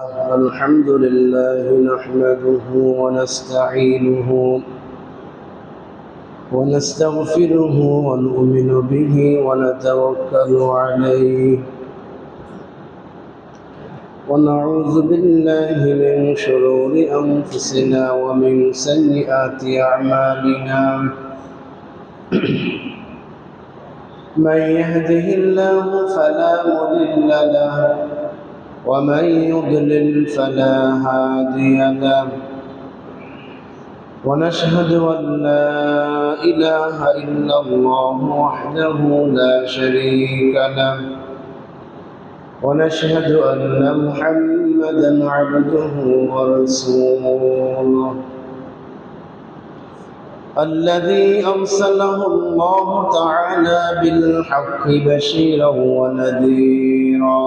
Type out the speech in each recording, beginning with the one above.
الحمد لله نحمده ونستعينه ونستغفره ونؤمن به ونتوكل عليه ونعوذ بالله من شرور أنفسنا ومن سيئات أعمالنا من يهده الله فلا مضل له ومن يضلل فلا هادي له ونشهد أن لا إله إلا الله وحده لا شريك له ونشهد أن محمدا عبده ورسوله الذي أرسله الله تعالى بالحق بشيرا ونذيرا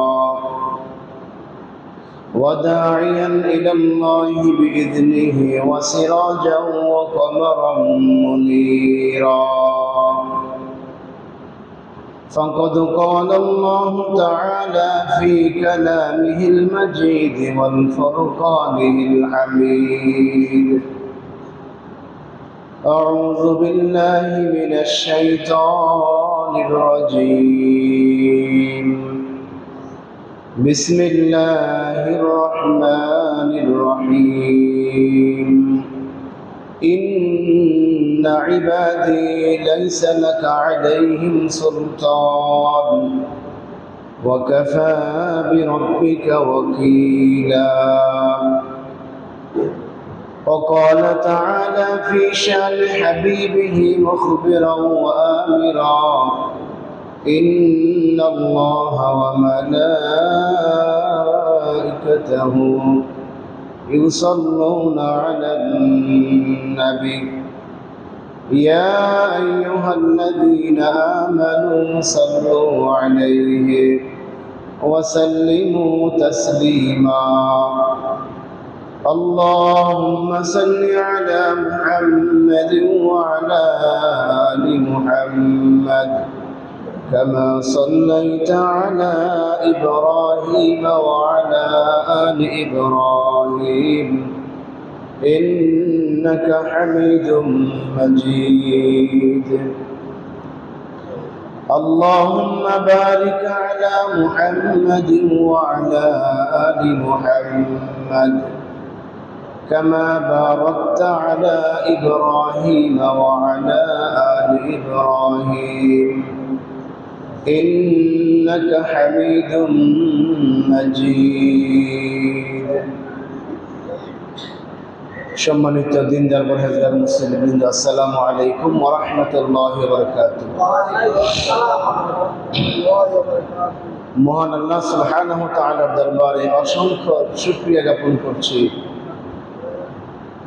وداعيا إلى الله بإذنه وسراجا وقمرا منيرا فقد قال الله تعالى في كلامه المجيد والفرقانه الحميد أعوذ بالله من الشيطان الرجيم بسم الله الرحمن الرحيم إن عبادي ليس لك عليهم سلطان وكفى بربك وكيلا وقال تعالى في شأن حبيبه مخبرا وآمرا إن الله وملائكته يصلون على النبي يا أيها الذين آمنوا صلوا عليه وسلموا تسليما اللهم صل على محمد وعلى آل محمد كما صليت على إبراهيم وعلى آل إبراهيم إنك حميد مجيد اللهم بارك على محمد وعلى آل محمد كما باركت على إبراهيم وعلى آل إبراهيم إنك حميد مجيد সম্মানিত দিনদার পরহেজগার মুসলিম আসসালামু আলাইকুম ওয়া রাহমাতুল্লাহি ওয়া বারাকাতুহু। মহান আল্লাহ সুবহানাহু ওয়া তাআলার দরবারে অসংখ্য শুকরিয়া জ্ঞাপন করছি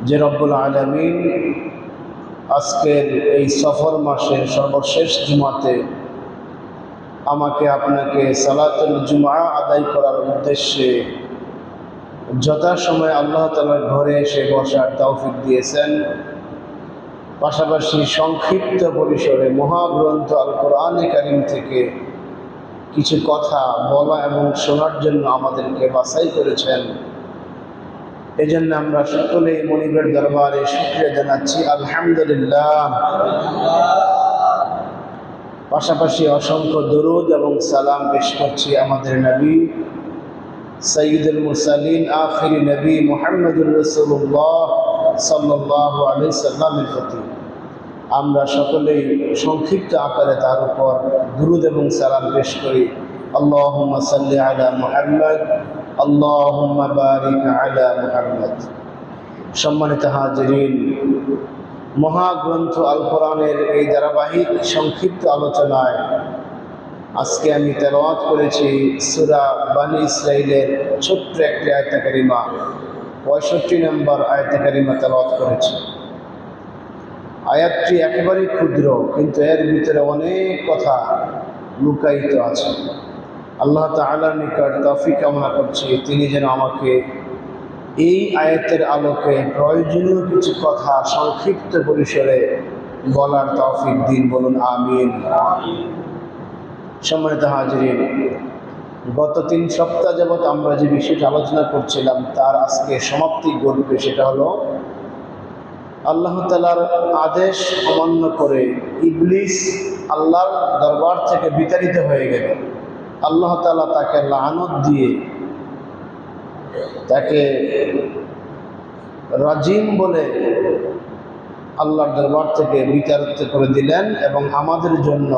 যে রব্বুল আলামিন আজকের এই সফর মাসের সর্বশেষ জুমাতে আমাকে আপনাকে সালাতুল জুমআ আদায় করার উদ্দেশ্যে যথাসময়ে আল্লাহ তাআলার ঘরে এসে বসার তৌফিক দিয়েছেন। পাশাপাশি সংক্ষিপ্ত পরিসরে মহাগ্রন্থ আল কোরআনে কারীম থেকে কিছু কথা বলা এবং শোনার জন্য আমাদেরকে বাছাই করেছেন। এজন্য আমরা সকলেই মনিবের দরবারে শুকরিয়া জানাচ্ছি, আলহামদুলিল্লাহ। পাশাপাশি অসংখ্য দরুদ এবং সালাম পেশ করছি আমাদের নবী সাইয়্যিদুল মুরসালিন আখিরি নবী মুহাম্মদুর রাসূলুল্লাহ সাল্লাল্লাহু আলাইহি সাল্লামের প্রতি। আমরা সকলেই সংক্ষিপ্ত আকারে তার উপর দরুদ এবং সালাম পেশ করি। আল্লাহুম্মা সাল্লি আলা মুহাম্মদ আল্লাহুম্মা বারিক আলা মুহাম্মদ। সম্মানিত হাজিরিন, মহাগ্রন্থ আল কোরআনের এই ধারাবাহিক সংক্ষিপ্ত আলোচনায় আজকে আমি তেলাওয়াত করেছি সূরা বনী ইসরাঈলের ছোট্ট একটি আয়াতে কারিমা, 65 নম্বর আয়াতে কারিমা তেলাওয়াত করেছি। আয়াতটি একেবারেই ক্ষুদ্র, কিন্তু এর ভিতরে অনেক কথা লুকায়িত আছে। আল্লাহ তাআলার নিকট তৌফিক কামনা করছি তিনি যেন আমাকে এই আয়াতের আলোকে প্রয়োজনীয় কিছু কথা সংক্ষিপ্ত পরিসরে বলার তৌফিক দিন, বলুন আমিন। সম্মানিত হাজিরিন, গত 3 সপ্তাহ যাবৎ আমরা যে বিষয়টা আলোচনা করছিলাম তার আজকে সমাপ্তি ঘটবে। সেটা হলো আল্লাহ তাআলার আদেশ অমান্য করে ইবলিস আল্লাহর দরবার থেকে বিতাড়িত হয়ে গেল। আল্লাহ তাআলা তাকে লানত দিয়ে তাকে রাজিম বলে আল্লাহর দরবার থেকে বিতাড়িত করে দিলেন এবং আমাদের জন্য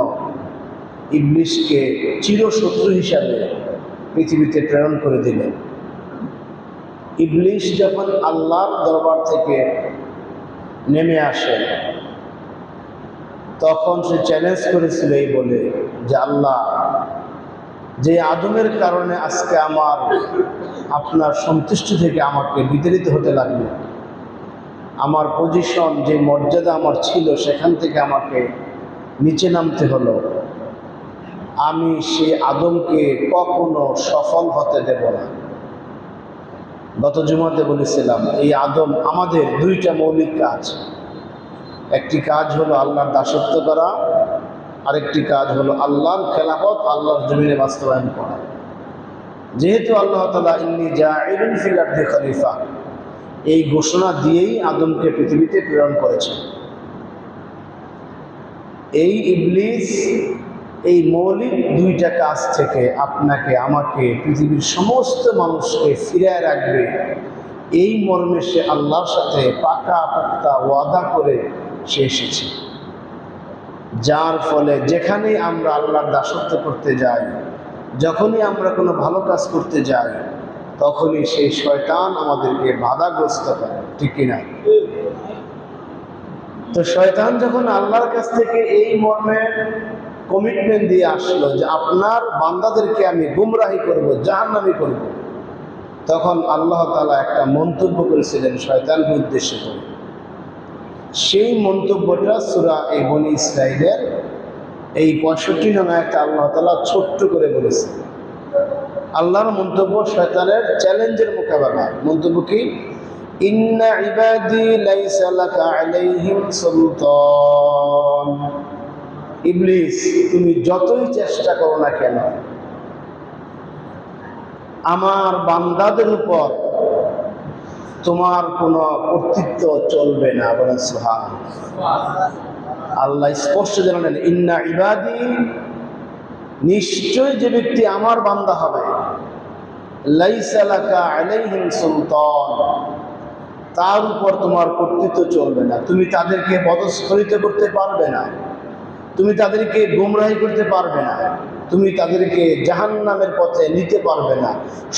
ইবলিসকে চিরশত্রু হিসাবে পৃথিবীতে প্রেরণ করে দিলেন। ইবলিস যখন আল্লাহর দরবার থেকে নেমে আসে তখন সে চ্যালেঞ্জ করেছিল এই বলে যে আল্লাহ, যে আদমের কারণে আজকে আমার আপনার সন্তুষ্টি থেকে আমাকে বিতাড়িত হতে লাগলো, আমার পজিশন যে মর্যাদা আমার ছিল সেখান থেকে আমাকে নিচে নামতে হলো, আমি সেই আদমকে কখনো সফল হতে দেব না। গত জুমাতে বলেছিলাম এই আদম আমাদের 2টা মৌলিক কাজ, একটি কাজ হলো আল্লাহর দাসত্ব করা, আরেকটি কাজ হলো আল্লাহর খেলাফত আল্লাহর জমিনে বাস্তবায়ন করা। যেহেতু আল্লাহ তাআলা ইন্নী জাইলুন ফিল আরদি খলিফা এই ঘোষণা দিয়েই আদমকে পৃথিবীতে প্রেরণ করেছেন। এই ইবলিস এই মৌলিক 2টা কাজ থেকে আপনাকে আমাকে পৃথিবীর সমস্ত মানুষকে ফিরিয়ে রাখবে, এই মর্মে সে আল্লাহর সাথে পাকা পোক্তা ওয়াদা করে সে এসেছে। যার ফলে যেখানেই আমরা আল্লাহর দাসত্ব করতে যাই, যখনই আমরা কোনো ভালো কাজ করতে যাই, তখনই সেই শয়তান আমাদেরকে বাধাগ্রস্ত করে, ঠিক কিনা? তো শয়তান যখন আল্লাহর কাছ থেকে এই মর্মে কমিটমেন্ট দিয়ে আসলো যে আপনার বান্দাদেরকে আমি গুমরাহি করব, জাহান্নামী করব, তখন আল্লাহ তাআলা একটা মন্তব্য করেছিলেন শয়তানকে উদ্দেশ্য করে। সেই মন্তব্যটা সূরা এই বনী ইসরাঈলের এই 65 নং আয়াতে আল্লাহ তাআলা ছোট্ট করে বলেছেন। আল্লাহর মন্তব্য শয়তানের চ্যালেঞ্জের মোকাবেলা। মন্তব্য কি? ইন্না ইবাদি লাইসা লাকা আলাইহিম সুলতান। ইবলিস, তুমি যতই চেষ্টা করো না কেন আমার বান্দাদের উপর তোমার কোনো কর্তৃত্ব চলবে না। বলেন সুবহানাল্লাহ। আল্লাহ স্পষ্ট জানালেন ইন্না ইবাদি, নিশ্চয় যে ব্যক্তি আমার বান্দা হবে, লাইসা লাকা আলাইহিম সুলতান, তার উপর তোমার কর্তৃত্ব চলবে না। তুমি তাদেরকে পদস্খলিত করতে পারবে না, তুমি তাদেরকে গুমরাহি করতে পারবে না, তুমি তাদেরকে জাহান্নামের পথে নিতে পারবে না।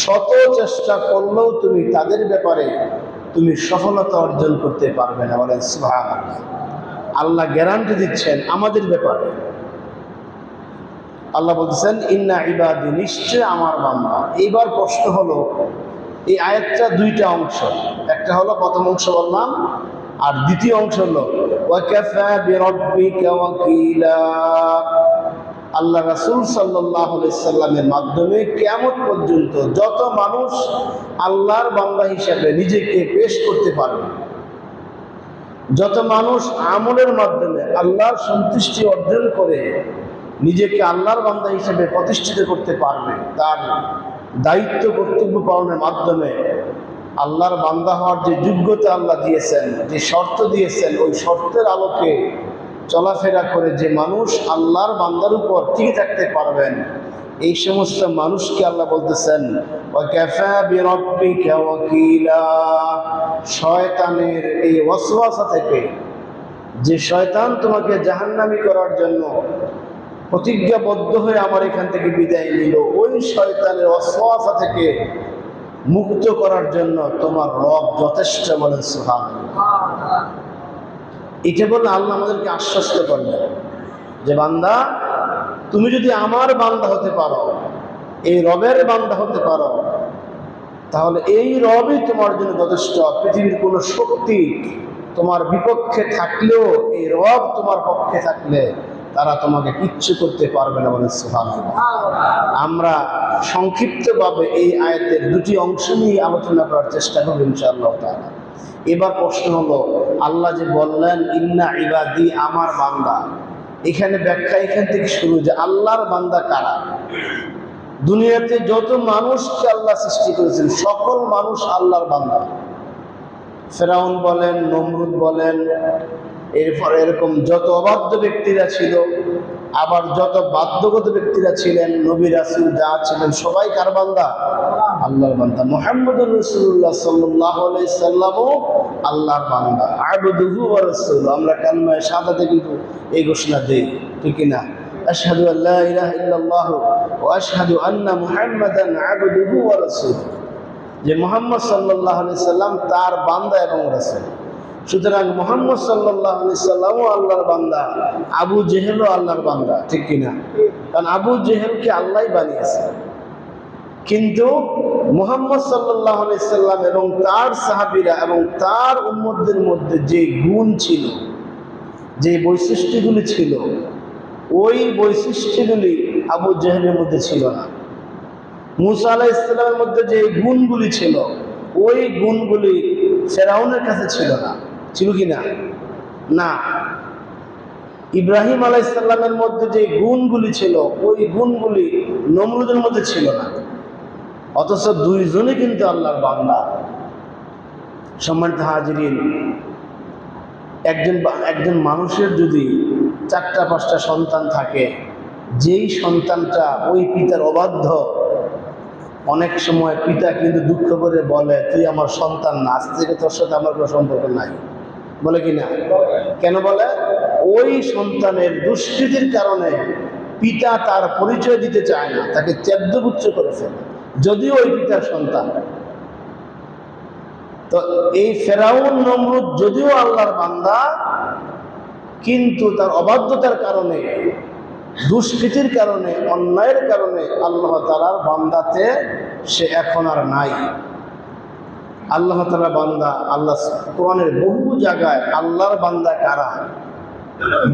শত চেষ্টা করলেও তুমি তাদের ব্যাপারে তুমি সফলতা অর্জন করতে পারবে না। বলেন সুবহানাল্লাহ। আল্লাহ গ্যারান্টি দিচ্ছেন আমাদের ব্যাপারে। আল্লাহ বলতেছেন ইন্না ইবাদি, নিশ্চয় আমার বান্দা। এইবার প্রশ্ন হলো, এই আয়াতটা 2টা অংশ, একটা হলো প্রথম অংশ বললাম, আর দ্বিতীয় অংশ হলো ওয়াকাফা বিরাব্বিকা ওয়াকিলা। আল্লাহ রাসূল সাল্লাল্লাহু আলাইহি সাল্লামের মাধ্যমে কিয়ামত পর্যন্ত যত মানুষ আল্লাহর বান্দা হিসেবে নিজেকে পেশ করতে পারবে, যত মানুষ আমলের মাধ্যমে আল্লাহর সন্তুষ্টি অর্জন করে নিজেকে আল্লাহর বান্দা হিসেবে প্রতিষ্ঠিত করতে পারবে, তার দায়িত্ব কর্তব্য পালনের মাধ্যমে আল্লাহর বান্দা হওয়ার যে যোগ্যতা আল্লাহ দিয়েছেন, যে শর্ত দিয়েছেন, ওই শর্তের আলোকে চলাফেরা করে যে মানুষ আল্লাহর বান্দার উপর টিকে থাকতে পারবেন, এই সমস্ত মানুষকে আল্লাহ বলতেছেন ওয়াকাফা বিরাব্বিকা ওয়াকিলা। শয়তানের এই ওয়াসওয়াসা থেকে, যে শয়তান তোমাকে জাহান্নামী করার জন্য প্রতিজ্ঞাবদ্ধ হয়ে আমার এখান থেকে বিদায় নিল, ওই শয়তানের ওয়াসওয়াসা থেকে মুক্ত করার জন্য তোমার রব যথেষ্ট। বলেন সুবহানাল্লাহ। এটা বলে আল্লাহ আমাদেরকে আশ্বস্ত করলেন যে বান্দা, তুমি যদি আমার বান্দা হতে পারো, এই রবের বান্দা হতে পারো, তাহলে এই রবই তোমার জন্য যথেষ্ট। পৃথিবীর কোনো শক্তি তোমার বিপক্ষে থাকলেও, এই রব তোমার পক্ষে থাকলে তারা তোমাকে কিচ্ছু করতে পারবে না। বলেন সুবহানাল্লাহ। আমরা সংক্ষিপ্তভাবে এই আয়াতের 2টি অংশ নিয়ে আলোচনা করার চেষ্টা করব ইনশাআল্লাহ তাআলা। এবার প্রশ্ন হলো, আল্লাহ যে বললেন ইন্না ইবাদি, আমার বান্দা, এখানে ব্যাখ্যা এখান থেকে শুরু যে আল্লাহর বান্দা কারা। দুনিয়াতে যত মানুষকে আল্লাহ সৃষ্টি করেছেন সকল মানুষ আল্লাহর বান্দা। ফেরাউন বলেন, নমরুদ বলেন, এরপর এরকম যত অবাধ্য ব্যক্তিরা ছিল, আবার যত বাধ্যগত ব্যক্তিরা ছিলেন, নবী রাসূল যা ছিলেন, সবাই কার বান্দা? আল্লাহর বান্দা। মুহাম্মদুর রাসূলুল্লাহ সাল্লাল্লাহু আলাইহি সাল্লামও আল্লাহর বান্দা, আবদুহু ওয়া রাসূলুহু। আমরা কালিমায়ে শাহাদাতে কিন্তু এই ঘোষণা দেই, ঠিক না? আশহাদু আল্লা ইলাহা ইল্লাল্লাহ ওয়া আশহাদু আন্না মুহাম্মাদান আবদুহু ওয়া রাসূলুহু, যে মুহাম্মদ সাল্লাল্লাহু আলাইহি সাল্লাম তার বান্দা এবং রাসূল। সুতরাং মুহাম্মদ সাল্লাল্লাহু আলাইহি সাল্লামও আল্লাহর বান্দা, আবু জেহেলও আল্লাহর বান্দা, ঠিক কিনা? কারণ আবু জেহেলকে আল্লাহই বানিয়েছে। কিন্তু মুহাম্মদ সাল্লাল্লাহু আলাইহি সাল্লাম এবং তার সাহাবীরা এবং তার উম্মতদের মধ্যে যে গুণ ছিল, যে বৈশিষ্ট্যগুলি ছিল, ওই বৈশিষ্ট্যগুলি আবু জেহেলের মধ্যে ছিল না। মুসা আলাইহিস সালামের মধ্যে যে গুণগুলি ছিল, ওই গুণগুলি ফেরাউনের কাছে ছিল না। ছিল কি না? না। ইব্রাহিম আলাইহিস সালামের মধ্যে যে গুণগুলি ছিল, ওই গুণগুলি নমরুদের মধ্যে ছিল না। অথচ দুইজনে কিন্তু আল্লাহর বান্দা। সম্মানিত হাজিরিন, একজন মানুষের যদি 4-5টা সন্তান থাকে, যেই সন্তানটা ওই পিতার অবাধ্য, অনেক সময় পিতা কিন্তু দুঃখ করে বলে, তুই আমার সন্তান না, আজ থেকে তোর সাথে আমার কোনো সম্পর্ক নাই। বলে কি না? কেন বলে? ওই সন্তানের দুষ্কৃতির কারণে পিতা তার পরিচয় দিতে চায় না, তাকে ত্যাজ্যপুত্র করে ফেলে, যদিও ওই পিতার সন্তান। তো এই ফেরাউন নমরুদ যদিও আল্লাহর বান্দা, কিন্তু তার অবাধ্যতার কারণে, দুষ্কৃতির কারণে, অন্যায়ের কারণে আল্লাহ তাআলার বান্দাতে সে এখন আর নাই। আল্লাহ তাআলা বান্দা, আল্লাহ কোরআনের বহু জায়গায় আল্লাহর বান্দা কারা,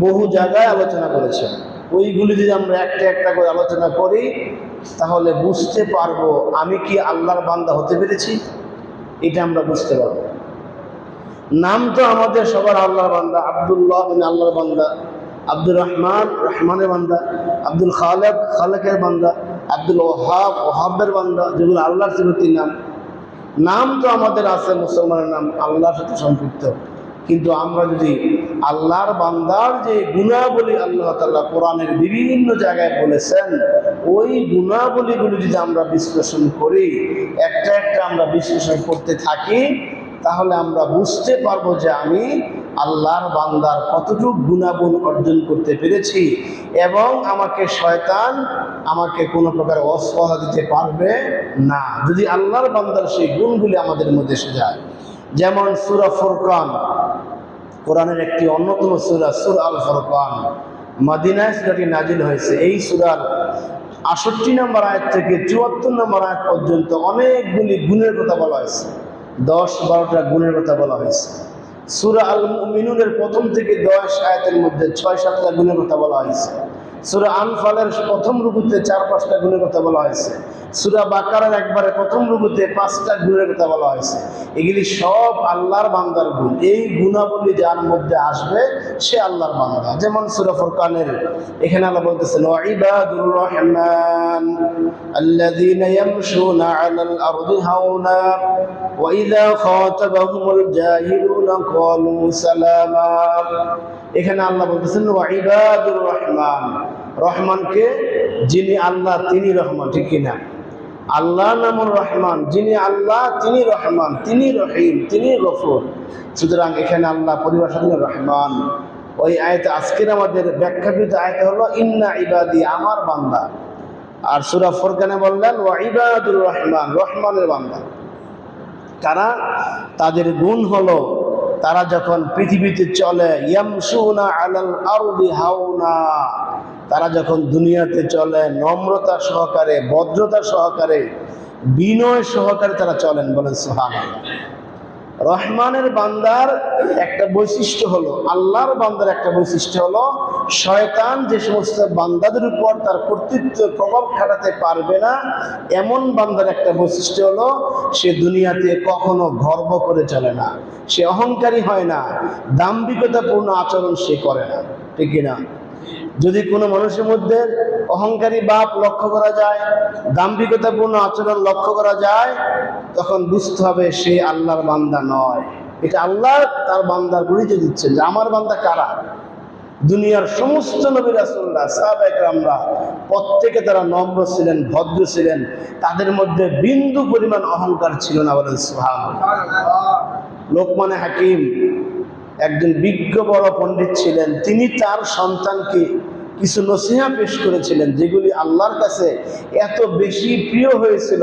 বহু জায়গায় আলোচনা করেছেন। ওইগুলি যদি আমরা একটা একটা করে আলোচনা করি, তাহলে বুঝতে পারবো আমি কি আল্লাহর বান্দা হতে পেরেছি, এটা আমরা বুঝতে পারবো। নাম তো আমাদের সবার আল্লাহর বান্দা। আব্দুল্লাহ আল্লাহর বান্দা, আব্দুর রহমান রহমানের বান্দা, আব্দুল খালেক খালেকের বান্দা, আব্দুল ওহাব ওহাবের বান্দা, যেগুলো আল্লাহর সিফাতি নাম। নাম তো আমাদের আছে, মুসলমানের নাম আল্লাহর সাথে সম্পৃক্ত। কিন্তু আমরা যদি আল্লাহর বান্দার যে গুণাবলী আল্লাহ তাআলা কোরআনের বিভিন্ন জায়গায় বলেছেন, ওই গুণাবলীগুলি যদি আমরা বিশ্লেষণ করি, একটা একটা আমরা বিশ্লেষণ করতে থাকি, তাহলে আমরা বুঝতে পারবো যে আমি আল্লাহর বান্দার কতটুকু গুণাগুণ অর্জন করতে পেরেছি, এবং আমাকে শয়তান আমাকে কোনো প্রকার অসফলতা দিতে পারবে না, যদি আল্লাহর বান্দার সেই গুণগুলি আমাদের মধ্যে এসে যায়। যেমন সূরা ফুরকান, কোরআনের একটি অন্যতম সূরা, সূরা আল ফুরকান, মদিনায় সূরাটি নাজিল হয়েছে। এই সূরার ৬৮ নম্বর আয়াত থেকে ৭৪ নম্বর আয়াত পর্যন্ত অনেকগুলি গুণের কথা বলা হয়েছে, ১০-১২টা গুণের কথা বলা হয়েছে। সূরা আল মুমিনুনের প্রথম থেকে ১০ আয়াতের মধ্যে ৬-৭টা গুণের কথা বলা হয়েছে। সূরা আনফালের প্রথম রুকুতে ৪-৫টা গুণের কথা বলা হয়েছে। সূরা বাকারার একবারে প্রথম রুকুতে 5টা গুণের কথা বলা হয়েছে। এগুলি সব আল্লাহর বান্দার গুণ। এই গুণাবলী যার মধ্যে আসবে সে আল্লাহর বান্দা। যেমন সূরা ফুরকানের এখানে আল্লাহ বলতেছেন, ওয়া ইবাদুর রহমান আল্লাযীনা ইয়ামশুনা আলাল আরদি হাওনা ওয়া ইযা খাতাবাহুমুল জাহিলুনা ক্বালু সালামা। এখানে আল্লাহ বলতেছেন ওয়া ইবাদুর রহমান, রহমানকে যিনি আল্লাহ তিনি রহমান, ঠিক কিনা? আল্লাহ নামুর রহমান, যিনি আল্লাহ তিনি রহমান, তিনি রহিম, তিনি গফুর। সুতরাং এখানে আল্লাহ পরিভাষা দিলেন রহমান। ওই আয়াতে আজকের আমাদের ব্যাখ্যাকৃত আয়াতে হলো ইন্না ইবাদি, আমার বান্দা। আর সূরা ফুরকানে বললেন ওয়া ইবাদুর রহমান, রহমানের বান্দা কারা? তাদের গুণ হলো তারা যখন পৃথিবীতে চলে, ইয়ামশুনা আলাল আরদি হাওনা, তারা যখন দুনিয়াতে চলে নম্রতা সহকারে, ভদ্রতা সহকারে, বিনয় সহকারে তারা চলেন। বলেন সুবহানাল্লাহ। রহমানের বান্দার একটা বৈশিষ্ট্য হলো, আল্লাহর বান্দার একটা বৈশিষ্ট্য হলো, শয়তান যে সমস্ত বান্দাদের উপর তার কর্তৃত্ব প্রভাব খাটাতে পারবে না, এমন বান্দার একটা বৈশিষ্ট্য হলো সে দুনিয়াতে কখনো গর্ব করে চলে না, সে অহংকারী হয় না, দাম্ভিকতাপূর্ণ আচরণ সে করে না, ঠিক কিনা? যদি কোনো মানুষের মধ্যে অহংকারী ভাব লক্ষ্য করা যায়, দাম্ভিকতাপূর্ণ আচরণ লক্ষ্য করা যায়, তখন বুঝতে হবে সে আল্লাহর বান্দা নয়। এটা আল্লাহ তার বান্দার পরিচয় দিচ্ছেন যে আমার বান্দা কারা। দুনিয়ার সমস্ত নবী রাসূলরা, সাহাবায়ে কেরামরা প্রত্যেকে তারা নম্র ছিলেন, ভদ্র ছিলেন, তাদের মধ্যে বিন্দু পরিমাণ অহংকার ছিল না। বলেন সুবহানাল্লাহ। লোকমান হাকিম একজন বিজ্ঞ বড় পণ্ডিত ছিলেন, তিনি তার সন্তানকে কিছু নসিহা পেশ করেছিলেন যেগুলি আল্লাহর কাছে এত বেশি প্রিয় হয়েছিল।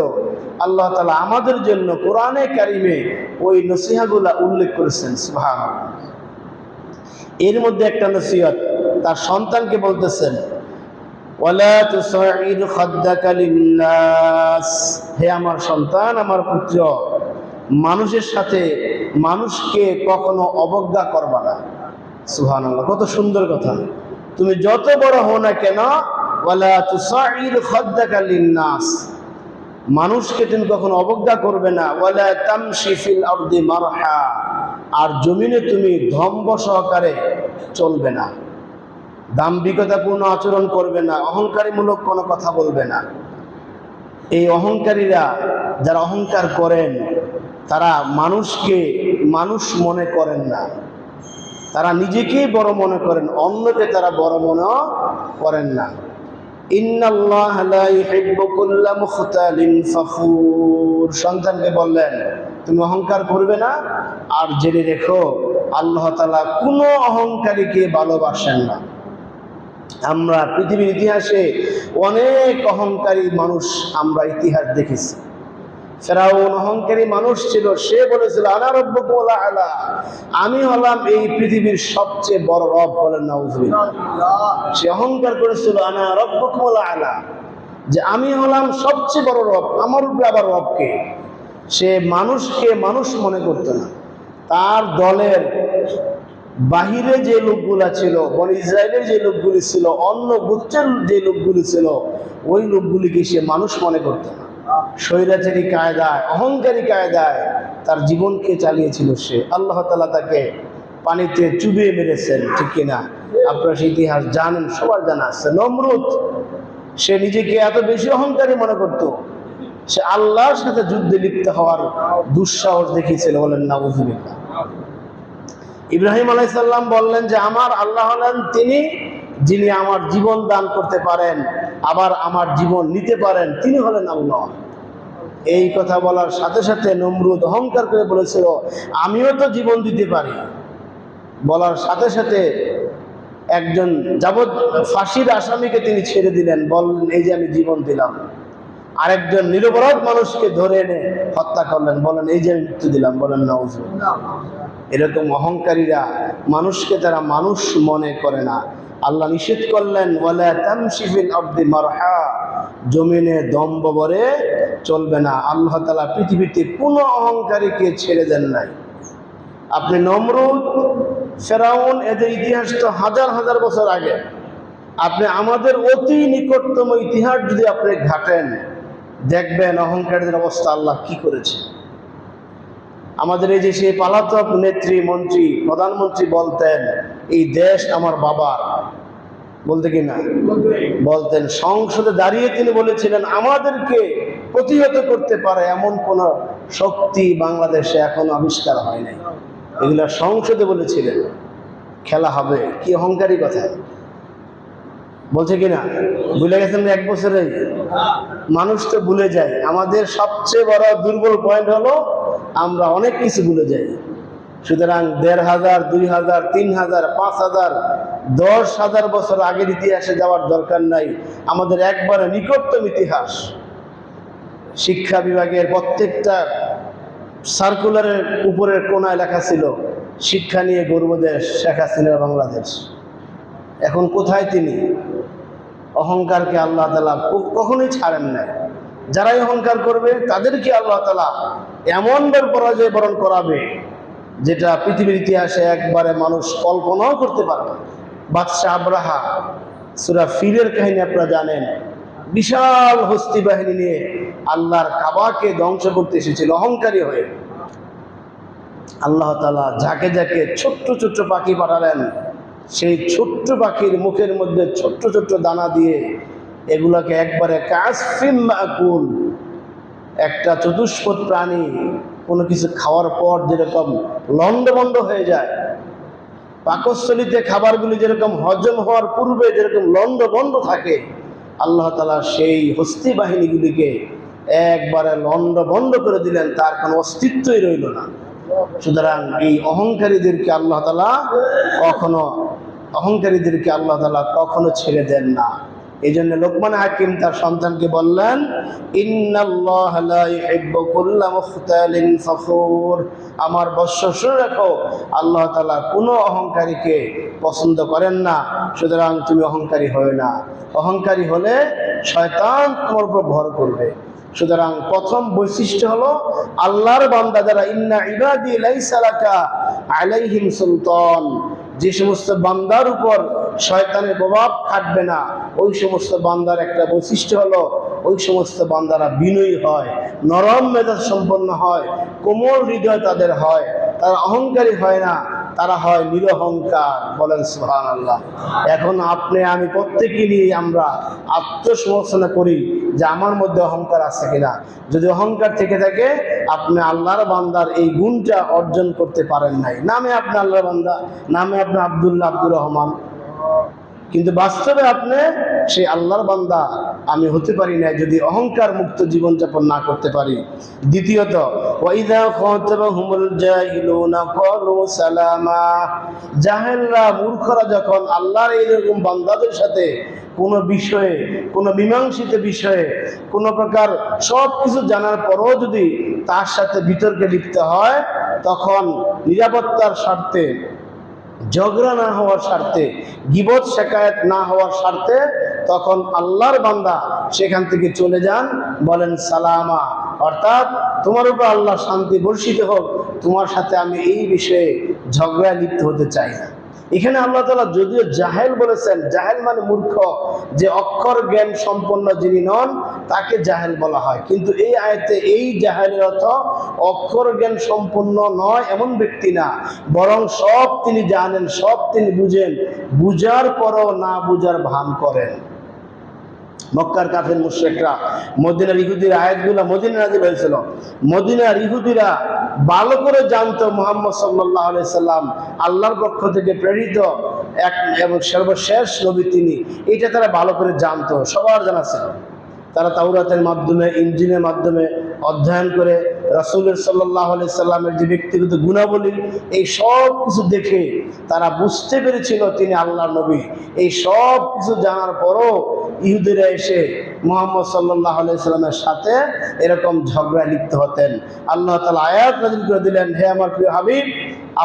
আল্লাহ তাআলা আমাদের জন্য কোরআনে কারিমে ওই নসিহাগুলা উল্লেখ করেছেন। সুবহানাল্লাহ। এর মধ্যে একটা নসিহত তার সন্তানকে বলতেছেন, ওয়ালা তুসাইর খাদ্দাকা লিন্নাস, হে আমার সন্তান, আমার পুত্র, মানুষের সাথে মানুষকে কখনো অবজ্ঞা করবা না। সুবহানাল্লাহ, কত সুন্দর কথা। তুমি যত বড় হও না কেন, ওয়ালা তুসাইর খাদ্দাকা লিন্নাস, মানুষকে তুমি কখনো অবজ্ঞা করবে না। ওয়ালা তামশি ফিল আরদি মারহা, আর জমিনে তুমি ধম্ব সহকারে চলবে না, দাম্ভিকতাপূর্ণ আচরণ করবে না, অহংকারীমূলক কোনো কথা বলবে না। এই অহংকারীরা যারা অহংকার করেন তারা মানুষকে মানুষ মনে করেন না, তারা নিজেকেই বড় মনে করেন, অন্যকে তারা বড় মনে করেন না। ইন্নাল্লাহা লা ইউহিব্বু কুল্লা মুখতালিন ফাখুর, সন্তানকে বললেন তুমি অহংকার করবে না, আর জেনে রেখো আল্লাহ তাআলা কোনো অহংকারীকে ভালোবাসেন না। আমরা পৃথিবীর ইতিহাসে অনেক অহংকারী মানুষ আমরা ইতিহাস দেখেছি। ফেরাউন অহংকারী মানুষ ছিল, সে বলেছিল আনা রাব্বুকুল আ'লা, আমি হলাম এই পৃথিবীর সবচেয়ে বড় রব। বলেন নাউযুবিল্লাহ। সে অহংকার করেছিল আনা রাব্বুকুল আ'লা, যে আমি হলাম সবচেয়ে বড় রব, আমার উপরে আবার রবকে। সে মানুষকে মানুষ মনে করতো না। তার দলের বাহিরে যে লোকগুলা ছিল, বনি ইসরায়েলের যে লোকগুলি ছিল, অন্য গোত্রের যে লোকগুলি ছিল, ওই লোকগুলিকে সে মানুষ মনে করতো না। স্বৈরাচারী কায়দায়, অহংকারী কায়দায় তার জীবনকে চালিয়েছিল সে। আল্লাহ তাআলা তাকে পানিতে চুবিয়ে মেরেছেন, ঠিক কিনা? আপনারা সেই ইতিহাস জানেন, সবার জানা আছে। নমরুদ, সে নিজেকে এত বেশি অহংকারী মনে করত, সে আল্লাহর সাথে যুদ্ধে লিপ্ত হওয়ার দুঃসাহস দেখিয়েছিল। বলেন নাউযুবিল্লাহ। ইব্রাহিম আলাইহিস সালাম বললেন যে আমার আল্লাহ হলেন তিনি যিনি আমার জীবন দান করতে পারেন, আবার আমার জীবন নিতে পারেন, তিনি হলেন আল্লাহ। এই কথা বলার সাথে সাথে নমরুদ অহংকার করে বলেছিল আমিও তো জীবন দিতে পারি। বলার সাথে সাথে একজন ফাঁসির আসামিকে তিনি ছেড়ে দিলেন, বললেন এই যে আমি জীবন দিলাম। আরেকজন নিরপরাধ মানুষকে ধরে এনে হত্যা করলেন, বলেন এই যে আমি মৃত্যু দিলাম। বলেন নাউযুবিল্লাহ। এরকম অহংকারীরা মানুষকে তারা মানুষ মনে করে না। আল্লাহ নিষেধ করলেন ওয়ালা তামশি ফিল আরদি মারহা, জমিনে দম্ভ ভরে চলবে না। আল্লাহ তাআলা পৃথিবীতে কোনো অহংকারীকে ছেড়ে দেন নাই। আপনি নমরুদ, ফেরাউন, এদের ইতিহাস তো হাজার হাজার বছর আগে। আপনি আমাদের অতি নিকটতম ইতিহাস যদি আপনি ঘাটেন, দেখবেন অহংকারীদের অবস্থা আল্লাহ কি করেছে। আমাদের এই যে সেই পলাতক নেত্রী, মন্ত্রী, প্রধানমন্ত্রী বলতেন এই দেশ আমার বাবার, বলতে কি না বলতেন। সংসদে দাঁড়িয়ে তিনি বলেছিলেন আমাদেরকে প্রতিহত করতে পারে এমন কোন শক্তি বাংলাদেশে এখনো আবিষ্কার হয় নাই। এগুলা সংসদে বলেছিলেন। খেলা হবে, কি অহংকারী কথা বলছে কিনা ভুলে গেছেন? এক বছরে মানুষ তো ভুলে যায়। আমাদের সবচেয়ে বড় দুর্বল পয়েন্ট হলো আমরা অনেক কিছু ভুলে যাই। সুতরাং ১৫০০, ২০০০, ৩০০০, ৫০০০, ১০,০০০ বছর আগের ইতিহাসে যাওয়ার দরকার নাই। আমাদের একবারে নিকটতম ইতিহাস, শিক্ষা বিভাগের প্রত্যেকটা সার্কুলারের উপরের কোনায় লেখা ছিল শিক্ষা নিয়ে গর্ব দেশ শেখ হাসিনা বাংলাদেশ। এখন কোথায় তিনি? অহংকারকে আল্লাহ তাআলা কখনোই ছাড়েন নাই। যারাই অহংকার করবে তাদেরকে আল্লাহ তাআলা এমনভাবে পরাজয় বরণ করাবে যেটা পৃথিবীর ইতিহাসে একবারে মানুষ কল্পনাও করতে পারবে। বাদশাহ আবরাহা, সূরা ফিলের কাহিনী আপনারা জানেন, বিশাল হস্তি বাহিনী নিয়ে আল্লাহর কাবাকে ধ্বংস করতে এসেছিল অহংকারী হয়ে। আল্লাহ তাআলা যাকে যাকে ছোট্ট ছোট্ট পাখি পাঠালেন সেই ছোট্ট পাখির মুখের মধ্যে ছোট্ট ছোট্ট দানা দিয়ে এগুলাকে একবারে কাসফিম মাকুল, একটা চতুষ্পদ প্রাণী কোনো কিছু খাওয়ার পর যেরকম লন্ডভন্ড হয়ে যায়, পাকস্থলিতে খাবারগুলি যেরকম হজম হওয়ার পূর্বে যেরকম লন্ডভন্ড থাকে, আল্লাহ তাআলা সেই হস্তি বাহিনীগুলিকে একবারে লন্ডভন্ড করে দিলেন, তার কোনো অস্তিত্বই রইল না। সুতরাং এই অহংকারীদেরকে আল্লাহ তাআলা কখনো ছেড়ে দেন না। এই জন্য লোকমান হাকিম তার সন্তানকে বললেন, ইন্নাল্লাহা লা ইউহিব্বু কুল্লা মুখতালিন ফখুর, আমার বৎস শুনে রাখো, আল্লাহ তাআলা কোনো অহংকারীকে পছন্দ করেন না। সুতরাং তুমি অহংকারী হও না, অহংকারী হলে শয়তান তোমার উপর ভর করবে। সুতরাং প্রথম বৈশিষ্ট্য হলো আল্লাহর বান্দা যারা, ইন্না ইবাদি লাইসা লাকা আলাইহিম সুলতান, যে সমস্ত বান্দার উপর শয়তানের প্রভাব খাটবে না, ওই সমস্ত বান্দার একটা বৈশিষ্ট্য হলো ওই সমস্ত বান্দারা বিনয়ী হয়, নরম মেজাজ সম্পন্ন হয়, কোমল হৃদয় তাদের হয়, তারা অহংকারী হয় না, তারা হয় নিরহংকার। বলেন সুবহানাল্লাহ। এখন আপনি আমি প্রত্যেকেই নিয়ে আমরা আত্মসমালোচনা করি যে আমার মধ্যে অহংকার আছে কিনা। যদি অহংকার থেকে থাকে, আপনি আল্লাহর বান্দার এই গুণটা অর্জন করতে পারেন নাই। নামে আপনি আল্লাহর বান্দা, নামে আপনি আব্দুল্লাহ, আব্দুর রহমান, কিন্তু বাস্তবে আপনি সেই আল্লাহর বান্দা আমি হতে পারি না যদি অহংকার মুক্ত জীবনযাপন না করতে পারি। দ্বিতীয়ত, ওয়াইদা খাতাবাহুমুল জাহিলুনা ক্বালু সালামা, জাহেলরা মূর্খরা যখন আল্লাহর এইরকম বান্দাদের সাথে কোনো বিষয়ে, কোনো মীমাংসিত বিষয়ে, কোনো প্রকার সব কিছু জানার পরও যদি তার সাথে বিতর্কে লিপ্ত হয়, তখন নিরাপত্তার স্বার্থে, ঝগড়া না হওয়ার স্বার্থে, গীবত শিকায়েত না হওয়ার স্বার্থে, তখন আল্লাহর বান্দা সেখান থেকে চলে যান, বলেন সালামা, অর্থাৎ তোমার উপর আল্লাহ শান্তি বর্ষিত হোক, তোমার সাথে আমি এই বিষয়ে ঝগড়ায় লিপ্ত হতে চাই না। এখানে আল্লাহ তাআলা যদিও জাহেল বলেছেন, জাহেল মানে মূর্খ, যে অক্ষর জ্ঞান সম্পন্ন যিনি নন তাকে জাহেল বলা হয়, কিন্তু এই আয়াতে এই জাহেলের অর্থ অক্ষর জ্ঞান সম্পন্ন নয় এমন ব্যক্তি না, বরং সব তিনি জানেন, সব তিনি বুঝেন, বুঝার পরও না বুঝার ভান করেন। মক্কার কাফের মুশরিকরা, মদিনার ইহুদির আয়াতগুলো মদিনা নাযিল হয়েছিল, মদিনার ইহুদিরা ভালো করে জানতো মুহাম্মদ সাল্লাল্লাহু আলাইহি সাল্লাম আল্লাহর পক্ষ থেকে প্রেরিত এক এবং সর্বশেষ নবী তিনি, এটা তারা ভালো করে জানতো, সবার জানা ছিল। তারা তাওরাতের মাধ্যমে, ইনজিলের মাধ্যমে অধ্যয়ন করে রাসূল সাল্লাল্লাহু আলাইহি সাল্লামের যে ব্যক্তিগত গুণাবলী, এই সব কিছু দেখে তারা বুঝতে পেরেছিল তিনি আল্লাহর নবী। এই সব কিছু জানার পরও ইহুদিরা এসে মুহাম্মদ সাল্লাল্লাহু আলাইহি সাল্লামের সাথে এরকম ঝগড়ায় লিপ্ত হতেন। আল্লাহ তাআলা আয়াত নাযিল করে দিলেন, হে আমার প্রিয় হাবিব,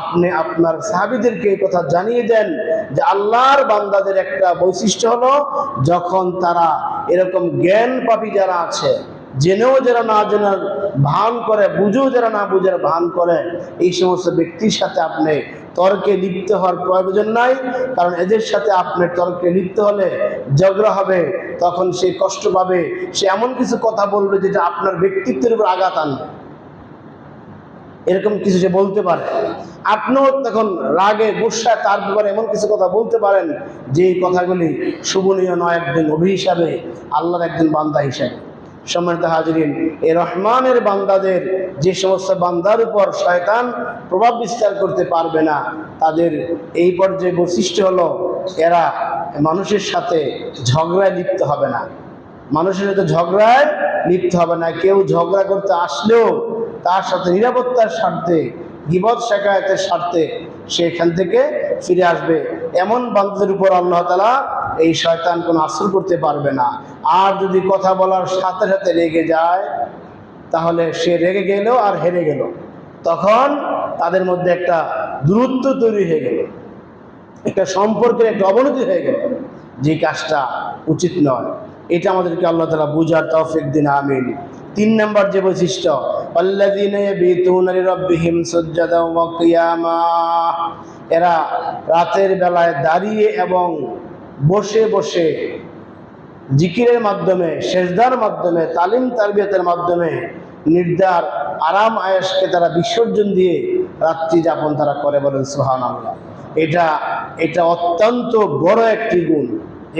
আপনি আপনার সাহাবীদেরকে এই কথা জানিয়ে দেন যে আল্লাহর বান্দাদের একটা বৈশিষ্ট্য হলো, যখন তারা এরকম জ্ঞান পাপী যারা আছে, জেনেও যারা না জেনার ভান করে, বুঝেও যারা না বুঝার ভান করে, এই সমস্ত ব্যক্তির সাথে আপনি তর্কে লিপ্ত হওয়ার প্রয়োজন নাই। কারণ এদের সাথে আপনি তর্কে লিপ্ত হলে ঝগড়া হবে, তখন সে কষ্ট পাবে, সে এমন কিছু কথা বলবে যেটা আপনার ব্যক্তিত্বের উপর আঘাত আনবে, এরকম কিছু সে বলতে পারে। আপনিও তখন রাগে গুসায় তার ব্যাপারে এমন কিছু কথা বলতে পারেন যে কথাগুলি শুভনীয় নয় একজন নবী হিসাবে, আল্লাহর একজন বান্দা হিসাবে। সম্মানিত হাজিরিন, এই রহমানের বান্দাদের, যে সমস্ত বান্দার উপর শয়তান প্রভাব বিস্তার করতে পারবে না, তাদের এই পর্যায়ে বৈশিষ্ট্য হলো এরা মানুষের সাথে ঝগড়ায় লিপ্ত হবে না, মানুষের সাথে ঝগড়ায় লিপ্ত হবে না। কেউ ঝগড়া করতে আসলেও তার সাথে নিরাপত্তার স্বার্থে, গীবত শিকায়েতের স্বার্থে সেখান থেকে ফিরে আসবে। এমন বান্দাদের উপর আল্লাহ তাআলা এই শয়তান কোনো আসর করতে পারবে না। আর যদি কথা বলার সাথে সাথে রেগে যায়, তাহলে সে রেগে গেল আর হেরে গেল, তখন তাদের মধ্যে একটা দূরত্ব তৈরি হয়ে গেল, একটা সম্পর্কের একটা অবনতি হয়ে গেল, যে কাজটা উচিত নয়। এটা আমাদেরকে আল্লাহ তাআলা বুঝার তৌফিক দিন, আমিন। 3 নম্বর যে বৈশিষ্ট্য, আল্লাযীনা ইয়াবিতুনা লিরাব্বিহিম সুজদাও ওয়া কিয়ামা, এরা রাতের বেলায় দাঁড়িয়ে এবং বসে বসে জিকিরের মাধ্যমে, সেজদার মাধ্যমে, তালিম তারবিয়াতের মাধ্যমে নির্দার আরাম আয়েশকে তারা বিসর্জন দিয়ে রাত্রি যাপন তারা করে। বলেন সুবহানাল্লাহ। এটা এটা অত্যন্ত বড় একটি গুণ।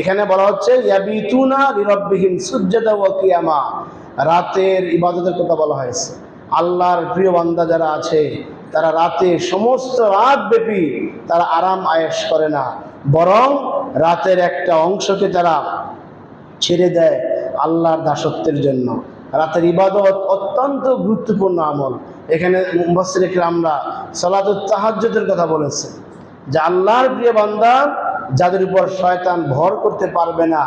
এখানে বলা হচ্ছে ইয়াবিতুনা লিরাব্বিহিম সুজদাও ওয়া কিয়ামা, রাতের ইবাদতের কথা বলা হয়েছে। আল্লাহর প্রিয় বান্দা যারা আছে তারা রাতে সমস্ত রাত ব্যাপী তারা আরাম আয়েশ করে না, বরং রাতের একটা অংশকে তারা ছেড়ে দেয় আল্লাহর দাসত্বের জন্য। রাতের ইবাদত অত্যন্ত গুরুত্বপূর্ণ আমল। এখানে মুফাসসির কিরামরা সালাতুত তাহাজ্জুদের কথা বলেছে, যে আল্লাহর প্রিয় বান্দা যাদের উপর শয়তান ভর করতে পারবে না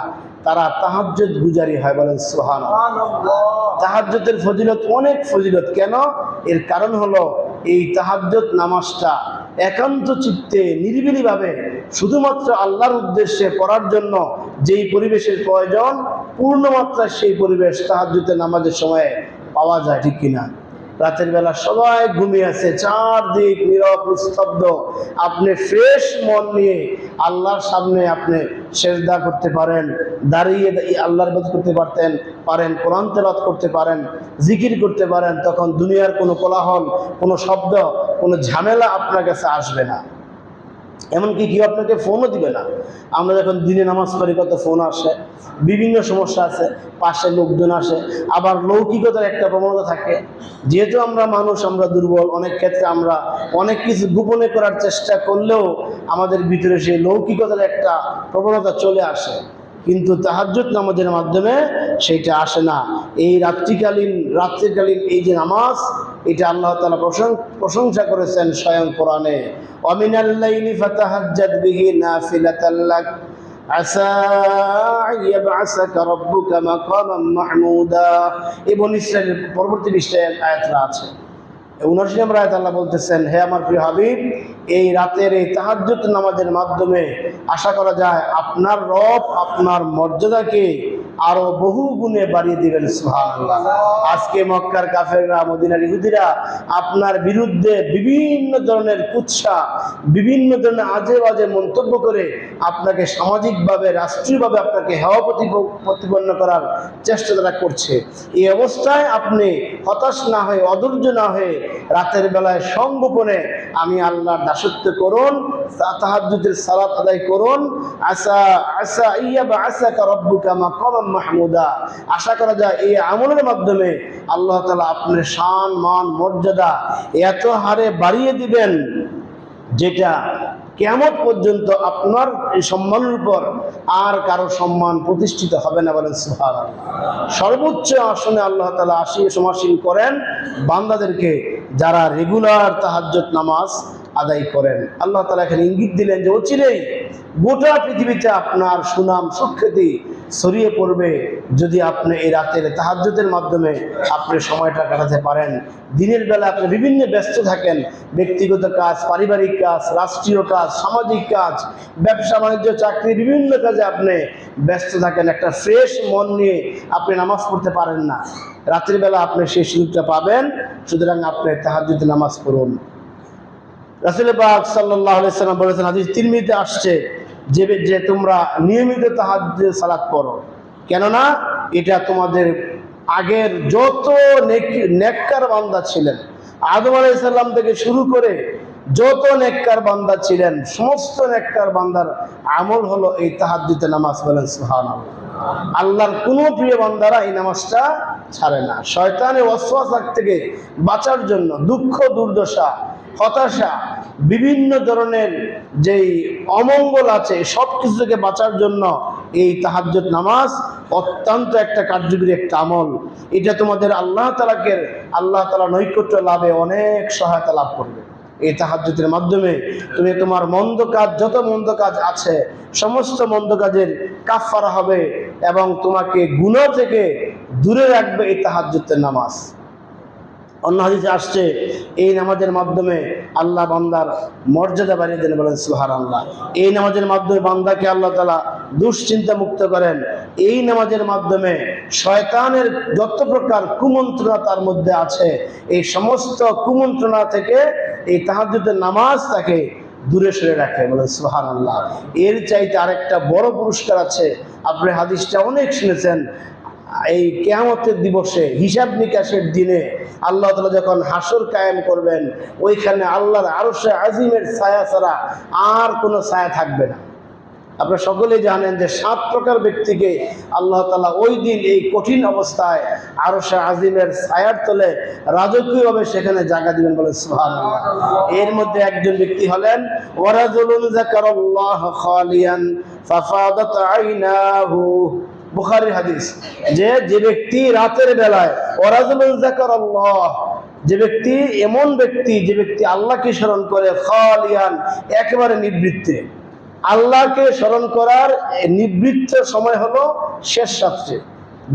তারা তাহাজ্জুদ গুজারি হয়। বলেন সুবহানাল্লাহ। তাহাজ্জুদের ফজিলত অনেক ফজিলত। কেন? এর কারণ হলো এই তাহাজ্জুদ নামাজটা একান্ত চিত্তে নিরিবিলিভাবে শুধুমাত্র আল্লাহর উদ্দেশ্যে পড়ার জন্য যেই পরিবেশের প্রয়োজন, পূর্ণমাত্রায় সেই পরিবেশ তাহাজ্জুদের নামাজের সময়ে পাওয়া যায়, ঠিক কিনা? রাতের বেলা সবাই ঘুমিয়ে আছে, চারদিক নীরব নিস্তব্ধ, আপনি ফ্রেশ মন নিয়ে আল্লাহর সামনে আপনি সেজদা করতে পারেন, দাঁড়িয়ে আল্লাহর ইবাদত করতে পারেন, কোরআন তেলাওয়াত করতে পারেন, জিকির করতে পারেন। তখন দুনিয়ার কোনো কোলাহল, কোনো শব্দ, কোনো ঝামেলা আপনার কাছে আসবে না। এমনকি কেউ আপনাকে ফোনও দিবে না। আমরা যখন দিনে নামাজ পড়ি কত ফোন আসে, বিভিন্ন সমস্যা আছে, পাশে লোকজন আসে, আবার লৌকিকতার একটা প্রবণতা থাকে। যেহেতু আমরা মানুষ, আমরা দুর্বল, অনেক ক্ষেত্রে আমরা অনেক কিছু গোপনে করার চেষ্টা করলেও আমাদের ভিতরে সেই লৌকিকতার একটা প্রবণতা চলে আসে, কিন্তু তাহাজ্জুদ নামাজের মাধ্যমে সেইটা আসে না। এই রাত্রিকালীন এই যে নামাজ, এটা আল্লাহ তাআলা প্রশংসা করেছেন স্বয়ং কোরআনে। ওয়ামিনাল লাইলি ফাতাহাজ্জাদ বিহি নাফিলাতাল লাক আসা ইয়াবআসাকা রাব্বুকা মাকামান মাহমুদা। এই বনী ইসরাঈলের পরবর্তী পৃষ্ঠায় আয়াতটা আছে। 79 নম্বর আয়াত আল্লাহ বলতেছেন, হে আমার প্রিয় হাবিব, এই রাতের এই তাহাজ্জুদ নামাজের মাধ্যমে আশা করা যায় আপনার রব আপনার মর্যাদাকে আরো বহু গুণে বাড়িয়ে দিবেন। সুবহানাল্লাহ। আজকে মক্কার কাফেররা, মদিনার ইহুদিরা আপনার বিরুদ্ধে বিভিন্ন ধরনের কুৎসা, বিভিন্ন ধরনের আজে বাজে মন্তব্য করে আপনাকে সামাজিকভাবে, রাষ্ট্রীয়ভাবে আপনাকে হেয় প্রতিপন্ন করার চেষ্টা তারা করছে। এই অবস্থায় আপনি হতাশ না হয়ে, অধৈর্য না হয়ে রাতের বেলায় সংগোপনে আমি আল্লাহর দাসত্ব করুন, তাহাজ্জুদের সালাত আদায় করুন। আসা ইয়াবআসাকা রাব্বুকা মাকামান মাহমুদা। আশা করা যায় এই আমলের মাধ্যমে আল্লাহ তাআলা আপনার শান, মান, মর্যাদা এত হারে বাড়িয়ে দিবেন, যেটা কিয়ামত পর্যন্ত আপনার এই সম্মানের উপর আর কারো সম্মান প্রতিষ্ঠিত হবে না। বলেন সুবহানাল্লাহ। সর্বোচ্চ আসনে আল্লাহ তাআলা সমাসীন করেন বান্দাদেরকে যারা রেগুলার তাহাজ্জুদ নামাজ আদায় করেন। আল্লাহ তাআলা এখানে ইঙ্গিত দিলেন যে অচিরেই গোটা পৃথিবীতে আপনার সুনাম সুখ্যাতি ছড়িয়ে পড়বে যদি আপনি এই রাতের তাহাজ্জুদের মাধ্যমে আপনি সময়টা কাটাতে পারেন। দিনের বেলা আপনি বিভিন্ন ব্যস্ত থাকেন, ব্যক্তিগত কাজ, পারিবারিক কাজ, রাষ্ট্রীয় কাজ, সামাজিক কাজ, ব্যবসা বাণিজ্য, চাকরি, বিভিন্ন কাজে আপনি ব্যস্ত থাকেন, একটা ফ্রেশ মন নিয়ে আপনি নামাজ পড়তে পারেন না। রাতের বেলা আপনি সেই সুযোগটা পাবেন, সুতরাং আপনি তাহাজ্জুদের নামাজ পড়ুন। রাসূল পাক সাল্লাল্লাহু আলাইহি সাল্লাম বলেছেন, হাদিস তিরমিজিতে আসছে, যে তোমরা নিয়মিত তাহাজ্জুদ সালাত পড়ো, কেননা এটা তোমাদের আগের যত নেককার বান্দা ছিলেন, আদম আলাইহিস সালাম থেকে শুরু করে যত নেককার বান্দা ছিলেন, সমস্ত নেককার বান্দার আমল হলো এই তাহাজ্জুদের নামাজ। বলেন সুবহানাল্লাহ। আল্লাহর কোন প্রিয় বান্দারা এই নামাজটা ছাড়ে না। শয়তানের ওয়াসওয়াসা থেকে বাঁচার জন্য, দুঃখ দুর্দশা, হতাশা, বিভিন্ন ধরনের যেই অমঙ্গল আছে সব কিছু থেকে বাঁচার জন্য এই তাহাজ্জুদ নামাজ অত্যন্ত একটা কার্যকরী একটা আমল। এটা তোমাদের আল্লাহ তাআলা নৈকট্য লাভে অনেক সহায়তা লাভ করবে। এই তাহাজ্জুদের মাধ্যমে তুমি তোমার মন্দ কাজ, যত মন্দ কাজ আছে সমস্ত মন্দ কাজের কাফারা হবে এবং তোমাকে গুনাহ থেকে দূরে রাখবে এই তাহাজ্জুদের নামাজ। অন্য হাদিসে আসছে, এই নামাজের মাধ্যমে আল্লাহ বান্দার মর্যাদা বাড়িয়ে দেন। বলেন সুবহানাল্লাহ। এই নামাজের মাধ্যমে বান্দাকে আল্লাহ তাআলা দুশ্চিন্তা মুক্ত করেন। এই নামাজের মাধ্যমে শয়তানের যত প্রকার কুমন্ত্রণা তার মধ্যে আছে, এই সমস্ত কুমন্ত্রণা থেকে এই তাহাজ্জুদের নামাজ তাকে দূরে সরে রাখে। বলেন সুবহানাল্লাহ। এর চাইতে আরেকটা বড় পুরস্কার আছে। আপনি হাদিসটা অনেক শুনেছেন, এই কিয়ামতের দিবসে, হিসাব নিকাশের দিনে আল্লাহ তাআলা যখন হাসর কায়েম করবেন, ওইখানে আল্লাহর আরশে আজিমের ছায়া ছাড়া আর কোনো ছায়া থাকবে না। আপনারা সকলেই জানেন যে 7 প্রকার ব্যক্তিকে আল্লাহ তাআলা ওই দিন এই কঠিন অবস্থায় আরশে আজিমের ছায়ার তলে রাজকীয়ভাবে সেখানে জায়গা দিবেন, বলে সুবহানাল্লাহ। এর মধ্যে একজন ব্যক্তি হলেন ওয়ারাজুলুন যাকারাল্লাহ খালিয়ান ফাফাদাত আইনাহু, বুখারীর হাদিস। যে ব্যক্তি রাতের বেলায় ওয়ারাজুলুন যাকারাল্লাহ, যে ব্যক্তি এমন ব্যক্তি যে ব্যক্তি আল্লাহকে স্মরণ করে, খালিয়ান একেবারে নিবৃত্তে, আল্লাহকে স্মরণ করার নিবৃত্ত সময় হলো শেষ রাত্রে,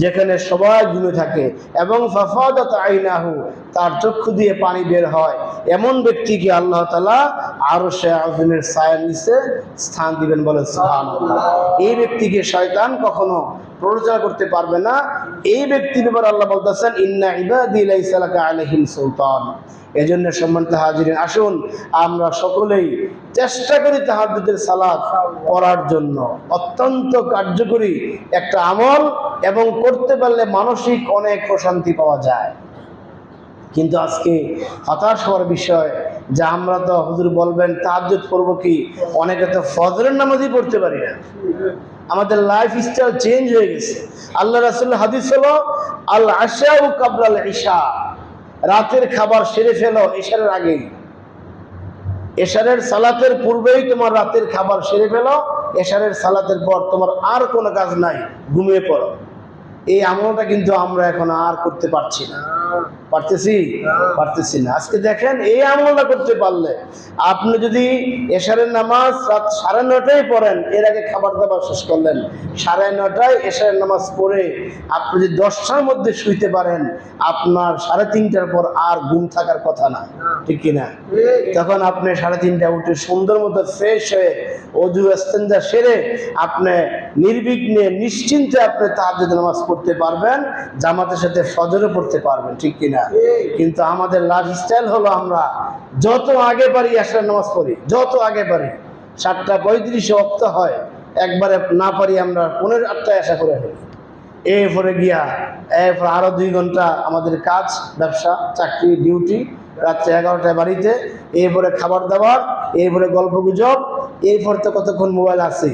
যেখানে সবাই ঘুমে থাকে, এবং ফাফাদাত আইনাহু, তার চক্ষু দিয়ে পানি বের হয়, এমন ব্যক্তিকে আল্লাহ তাআলা আরশে আজিমের ছায়ার নিচে স্থান দিবেন, বলে সুবহানাল্লাহ। এই ব্যক্তিকে শয়তান কখনো প্ররোচনা করতে পারবে না। এই ব্যক্তির উপর আল্লাহ বলতেছেন ইন্না ইবাদি লাইসা লাকা আলাইহিম সুলতান। এজন্য সম্মানিত হাজিরিন, আসুন আমরা সকলেই চেষ্টা করি তাহাজ্জুদের সালাত পড়ার জন্য। অত্যন্ত কার্যকরী একটা আমল, এবং করতে পারলে মানসিক অনেক প্রশান্তি পাওয়া যায়। কিন্তু আজকে হতাশ হওয়ার বিষয় যে আমরা তো, হুজুর বলবেন তাহাজ্জুদ পড়বো কি, অনেকে তো ফজরের নামাজই পড়তে পারি না। আমাদের লাইফ স্টাইল চেঞ্জ হয়ে গেছে। আল্লাহ রাসূলের হাদিস হলো আল আশাউ কাবলাল ইশা, রাতের খাবার সেরে ফেলো এশারের আগেই, এশারের সালাতের পূর্বেই তোমার রাতের খাবার সেরে ফেলো, এশারের সালাতের পর তোমার আর কোনো কাজ নাই, ঘুমিয়ে পড়ো। এই আমলটা কিন্তু আমরা এখন আর করতে পারছি না। পারতেছি না। আজকে দেখেন, এই আমলটা করতে পারলে আপনি যদি এশারের নামাজ রাত 9:30টায় পড়েন, এর আগে খাবার দাবার শেষ করলেন, 9:30টায় এশারের নামাজ পড়ে আপনি যদি 10টার মধ্যে শুইতে পারেন, আপনার 3:30টার পর আর ঘুম থাকার কথা না, ঠিক কিনা? তখন আপনি 3:30টায় উঠে সুন্দর মতো ফ্রেশ হয়ে ওযু ইস্তেঞ্জা সেরে আপনি নির্বিঘ্নে নিশ্চিন্তে আপনি তাহাজ্জুদ নামাজ পড়তে পারবেন, জামাতের সাথে ফজরও পড়তে পারবেন, ঠিক কিনা? কিন্তু আমাদের লাইফস্টাইল হলো আমরা যত আগে পারি এশার নামাজ পড়ি, যত আগে পারি। 7:35 ওয়াক্ত হয়, একবারে না পারি আমরা 7:45 এশা করে ফেলি। এরপরে গিয়া এরপর আরো 2 ঘন্টা আমাদের কাজ, ব্যবসা, চাকরি, ডিউটি, রাত্রে 11টায় বাড়িতে, এরপরে খাবার দাবার, এরপরে গল্প গুজব, এরপর তো কতক্ষণ মোবাইল আছে,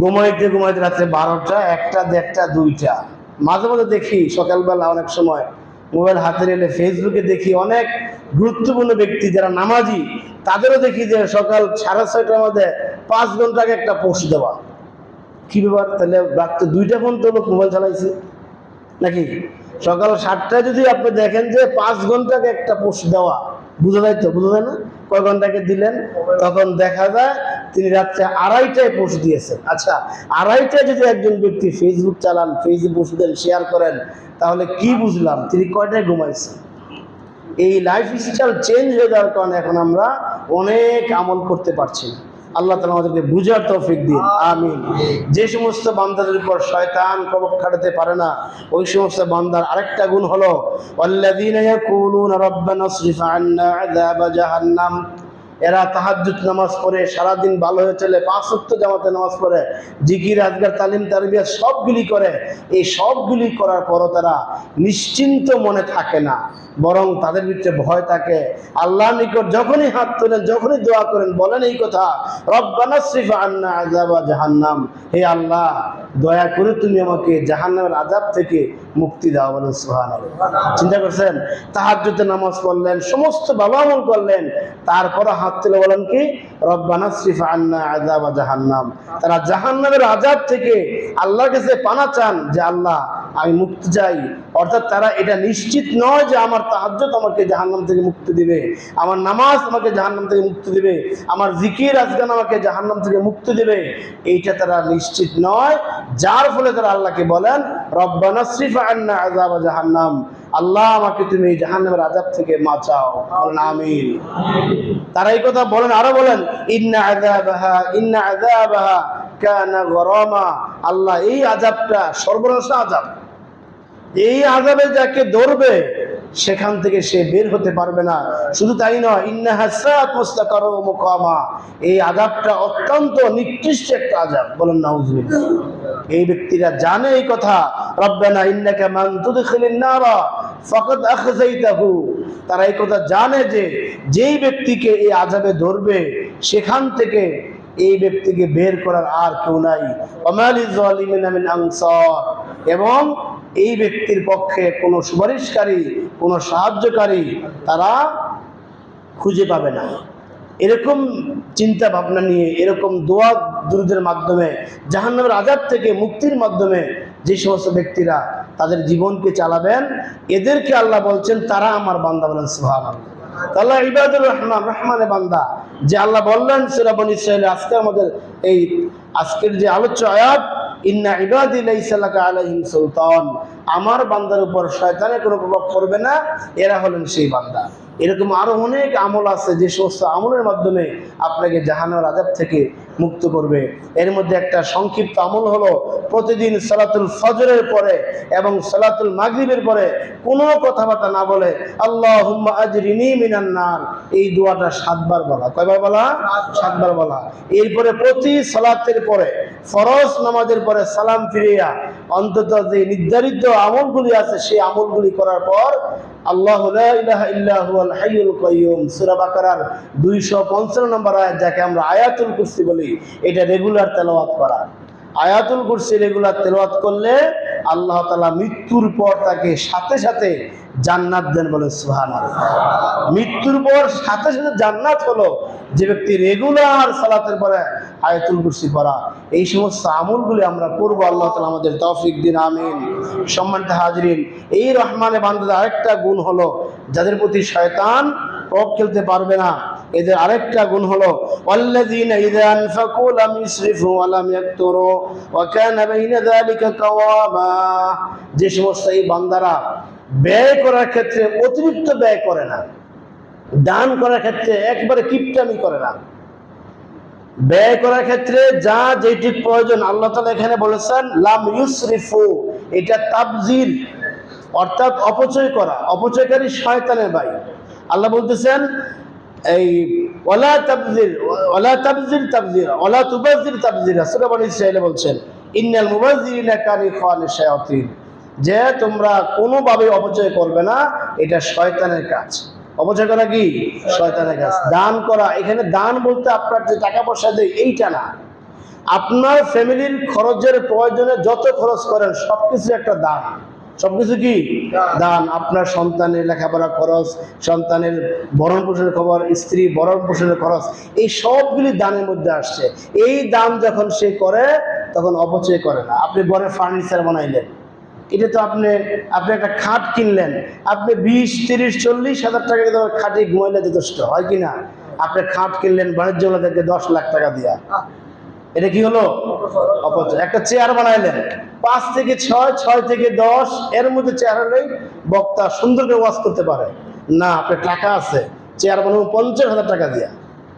ঘুমাইতে ঘুমাইতে রাত্রে 12টা, 1টা, 1:30, 2টা। মাঝে মাঝে দেখি সকালবেলা অনেক সময় মোবাইল হাতে নিলে ফেসবুকে দেখি অনেক গুরুত্বপূর্ণ ব্যক্তি যারা নামাজি, তাদেরও দেখি যে সকাল 6:30টার মধ্যে 5 ঘন্টা আগে একটা পোস্ট দেওয়া। কি ব্যাপার? তাহলে রাত্রে 2টা পর্যন্ত লোক মোবাইল চালাইছে নাকি? সকাল 7টায় যদি আপনি দেখেন যে 5 ঘন্টা আগে একটা পোস্ট দেওয়া, বুঝা যায় তো? বুঝা যায় না? কয় ঘন্টাকে দিলেন? তখন দেখা যায় তিনি রাত্রে 2:30টায় পোস্ট দিয়েছেন। আচ্ছা, 2:30টায় যদি একজন ব্যক্তি ফেসবুক চালান, ফেসবুক পোস্ট দেন, শেয়ার করেন, তাহলে কি বুঝলাম তিনি কয়টায় ঘুমাইছেন? এই লাইফ স্টাইল চেঞ্জ হয়ে যাওয়ার কারণে এখন আমরা অনেক আমল করতে পারছি না। আল্লাহ তাআলা আমাদেরকে বুঝার তৌফিক দিন, আমিন। যে সমস্ত বান্দাদের উপর শয়তান প্রভাব খাটাতে পারে না, ওই সমস্ত বান্দার আরেকটা গুণ হলো ওয়াল্লাযীনা ইয়াকুলুনা রাব্বানা ইসরিফ আন্না আযাবা জাহান্নাম। এরা তাহাজ্জুদ নামাজ পড়ে সারাদিন ভালো হয়ে চলে, 5 ওয়াক্ত জামাতে নামাজ পড়ে, জিকির, আজকার, তালিম, তারবিয়াত সবগুলি করে। এই সবগুলি করার পরও তারা নিশ্চিন্ত মনে থাকে না, বরং তাদের ভিতরে ভয় থাকে। আল্লাহর নিকট যখনই হাত তোলেন, যখনই দোয়া করেন, বলেন এই কথা, রব্বানা ইসরিফ আন্না আযাবা জাহান্নাম, হে আল্লাহ দয়া করে তুমি আমাকে জাহান্নামের আযাব থেকে মুক্তি দাও, বলেন সুবহানাল্লাহ। চিন্তা করছেন, তাহাজ্জুদের নামাজ পড়লেন, সমস্ত ভালো আমল করলেন, তারপর হাত তুলে বলেন কি, রব্বানা ইসরিফ আন্না আযাবা জাহান্নাম। তারা জাহান্নামের আযাব থেকে আল্লাহর কাছে পানা চান যে আল্লাহ আমি মুক্তি চাই। অর্থাৎ তারা এটা নিশ্চিত নয় যে আমার তাহাজ্জুদ আমাকে জাহান্নাম থেকে মুক্তি দিবে, আমার নামাজ আমাকে জাহান্নাম থেকে মুক্তি দিবে, আমার জিকির আজগান আমাকে জাহান্নাম থেকে মুক্তি দিবে, এইটা তারা নিশ্চিত নয়। যার ফলে তারা আল্লাহকে বলেন রব্বানা ইসরিফ আন্না আযাবা জাহান্নাম, আল্লাহ আমাকে তুমি জাহান্নামের আযাব থেকে বাঁচাও, বলেন আমিন। তারা এই কথা বলেন, আরো বলেন ইন্না আযাবাহা কানা গরামা, আল্লাহ এই আযাবটা সর্বনাশা আযাব, এই আযাবে যাকে ধরবে সেখান থেকে সে বের হতে পারবে না। শুধু তাই নয়, ইন্নাহা সাআত মুস্তাকাররা ওয়া মুকামা, এই আযাবটা অত্যন্ত নিকৃষ্ট একটা আযাব, বলেন নাউযুবিল্লাহ। এই ব্যক্তিরা জানে এই কথা, রব্বানা ইন্নাকা মান তুদখিলিন নারা ফাকাদ আখযাইতাহু। তারা এই কথা জানে যে যেই ব্যক্তিকে এই আযাবে ধরবে সেখান থেকে এই ব্যক্তিকে বের করার আর কেউ নাই। ওয়ামালিয যালিমিনা মিন আনসার, এবং এই ব্যক্তির পক্ষে কোনো সুপারিশকারী, কোনো সাহায্যকারী তারা খুঁজে পাবে না। এরকম চিন্তা ভাবনা নিয়ে, এরকম দোয়া দুরুদের মাধ্যমে, জাহান্নামের আযাব থেকে মুক্তির মাধ্যমে যে সমস্ত ব্যক্তিরা তাদের জীবনকে চালাবেন, এদেরকে আল্লাহ বলছেন তারা আমার বান্দা। বলেন সুবহানাল্লাহ। আল্লাহ ইবাদুর রহমান, রহমানে বান্দা, যে আল্লাহ বললেন সূরা বনী ইসরাঈল, আজকে আমাদের এই আজকের যে আলোচ্য আয়াত, ইন্না ইবাদি লাইসা লাকা আলাইহিম সুলতান, আমার বান্দার উপর শয়তানের কোনো প্রভাব পড়বে না, এরা হলেন সেই বান্দা। এরকম আরো অনেক আমল আছে যে সমস্ত আমলের মাধ্যমে আপনাকে জাহান্নামের আযাব থেকে মুক্ত করবে। এর মধ্যে একটা সংক্ষিপ্ত আমল হলো প্রতিদিন সালাতুল ফজরের পরে এবং সালাতুল মাগরিবের পরে কোনো কথাবার্তা না বলে আল্লাহুম্মা আজরিনি মিনান নার, এই দোয়াটা 7 বার বলা। কয়বার বলা? 7 বার বলা। এরপরে প্রতি সালাতের পরে, ফরজ নামাজের পরে সালাম ফিরিয়া অন্তত যে নির্ধারিত আমলগুলি আছে সেই আমলগুলি করার পর আল্লাহু লা ইলাহা ইল্লা হুয়াল হাইয়ুল কাইয়্যুম, সূরা বাকারার 255 নম্বর আয়াত, যাকে আমরা আয়াতুল কুরসি বলি, এটা রেগুলার তেলাওয়াত করা। আয়াতুল কুরসি রেগুলার তেলাওয়াত করলে আল্লাহ তাআলা মৃত্যুর পর তাকে সাথে সাথে জান্নাত দেন। বলে সুবহানাল্লাহ। মৃত্যুর পর সাথে সাথে জান্নাত হলো যে ব্যক্তি রেগুলার সালাতের পরে আয়াতুল কুরসি পড়া। এই সমস্ত আমলগুলি আমরা করব, আল্লাহ তাআলা আমাদের তৌফিক দিন, আমিন। সম্মানিত হাজরিন, এই রহমানে বান্দাদের আরেকটা গুণ হলো, যাদের প্রতি শয়তান প্রভাব খেলতে পারবে না, এদের আরেকটা গুণ হলো ওয়াল্লাযীনা ইযা আনফাকু লাম ইসরিফু ওয়া লাম ইয়াকতুরু ওয়া কানা বাইনা যালিকা কাওয়ামা, যে সমস্ত এই বান্দারা ব্যয় করার ক্ষেত্রে অতিরিক্ত ব্যয় করে না, দান করার ক্ষেত্রে একবারে কিপটামি করে না, ব্যয় করার ক্ষেত্রে যা যেটি প্রয়োজন, আল্লাহ তাআলা এখানে বলেছেন লাম ইউসরিফু, এটা তাবযির, অর্থাৎ অপচয় করা। অপচয়কারী শয়তানের ভাই। আল্লাহ বলতেছেন এই ওয়ালা তাবযির তাবযিরা ওয়ালা তুবাযির তাবযিরা, সূরা বনী ইসরাঈলে বলছেন ইন্নাল মুবাযযিরিনা কানু ইখওয়ানাশ শায়াতিন, যে তোমরা কোনোভাবে অপচয় করবে না, এটা শয়তানের কাজ। অপচয় করা কি? শয়তানের কাজ। দান করা, এখানে দান বলতে আপনার যে টাকা পয়সা দেয় এইটা না, আপনার ফ্যামিলির খরচের প্রয়োজনে যত খরচ করেন সবকিছু একটা দান। সবকিছু কি? দান। আপনার সন্তানের লেখাপড়া খরচ, সন্তানের ভরণ পোষণের খবর, স্ত্রী ভরণ পোষণের খরচ, এই সবগুলি দানের মধ্যে আসছে। এই দান যখন সে করে তখন অপচয় করে না। আপনি ঘরে ফার্নিচার বানাইলেন, এটা তো আপনি একটা খাট কিনলেন, আপনি 20, 30, 40 হাজার টাকা দিয়ে খাটে ঘুমাইলে যথেষ্ট হয় কিনা? আপনি খাট কিনলেন বাণিজ্য মেলা থেকে 10 লাখ টাকা দিয়া, এটা কি হলো? অপচয়। একটা চেয়ার বানাইলেন 5 থেকে 6, 6 থেকে 10, এর মধ্যে চেয়ার হলেই বক্তা সুন্দর করে ওয়াজ করতে পারে না। আপনার টাকা আছে, চেয়ার বানাবো 50,000 টাকা দিয়া।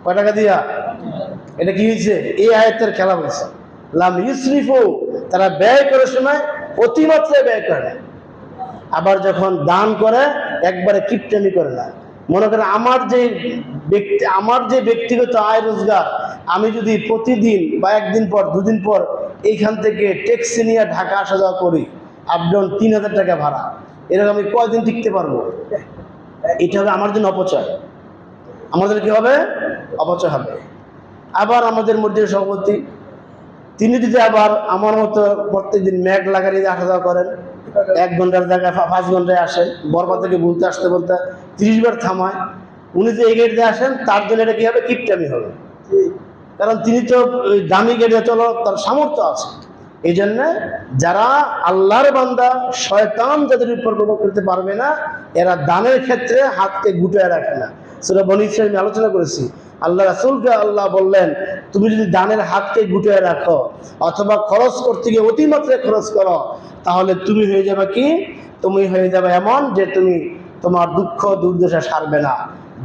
কয় টাকা দিয়া? এটা কি হয়েছে? এই আয়াতের খেলা হয়েছে। লাম ইউসরিফু, তারা ব্যয় করার সময় অতিমাত্রায় ব্যয় করে না। আবার যখন দান করে একবারে কিপটামি করে না। মনে করেন আমার যে ব্যক্তিগত আয় রোজগার, আমি যদি প্রতিদিন বা একদিন পর 2 দিন পর এইখান থেকে ট্যাক্সি নিয়ে ঢাকা আসা যাওয়া করি, আপ ডাউন 3,000 টাকা ভাড়া, এরকম আমি কয়দিন টিকতে পারবো? এটা হবে আমার জন্য অপচয়। আমাদের কি হবে? অপচয় হবে। আবার আমাদের মধ্যে সভাপতি, তিনি যদি আবার আমার মতো প্রত্যেকদিন মেঘ লাগারিয়ে আসা যাওয়া করেন, 1 ঘন্টার জায়গায় 5 ঘন্টায় আসেন, বরপা থেকে বলতে আসতে বলতে 30 বার থামায়, উনি যে এই গেটে আসেন তার জন্য এটা কি হবে? কিপটামি হবে। কারণ তিনি তো ওই দামি গেটে চলো, তার সামর্থ্য আছে। এই জন্য যারা আল্লাহর বান্দা, শয়তান যাদের উপর প্রভাব করতে পারবে না, এরা দানের ক্ষেত্রে হাতকে গুটায় রাখে না। সূরা বনী ইসরাঈল আমি আলোচনা করেছি, আল্লাহ রাসূলকে আল্লাহ বললেন তুমি যদি দানের হাতকে গুটায় রাখো অথবা খরচ করতে গিয়ে অতিমাত্রায় খরচ করো, তাহলে তুমি হয়ে যাবে কি? তুমি হয়ে যাবে এমন যে তুমি তোমার দুঃখ দুর্দশা সারবে না।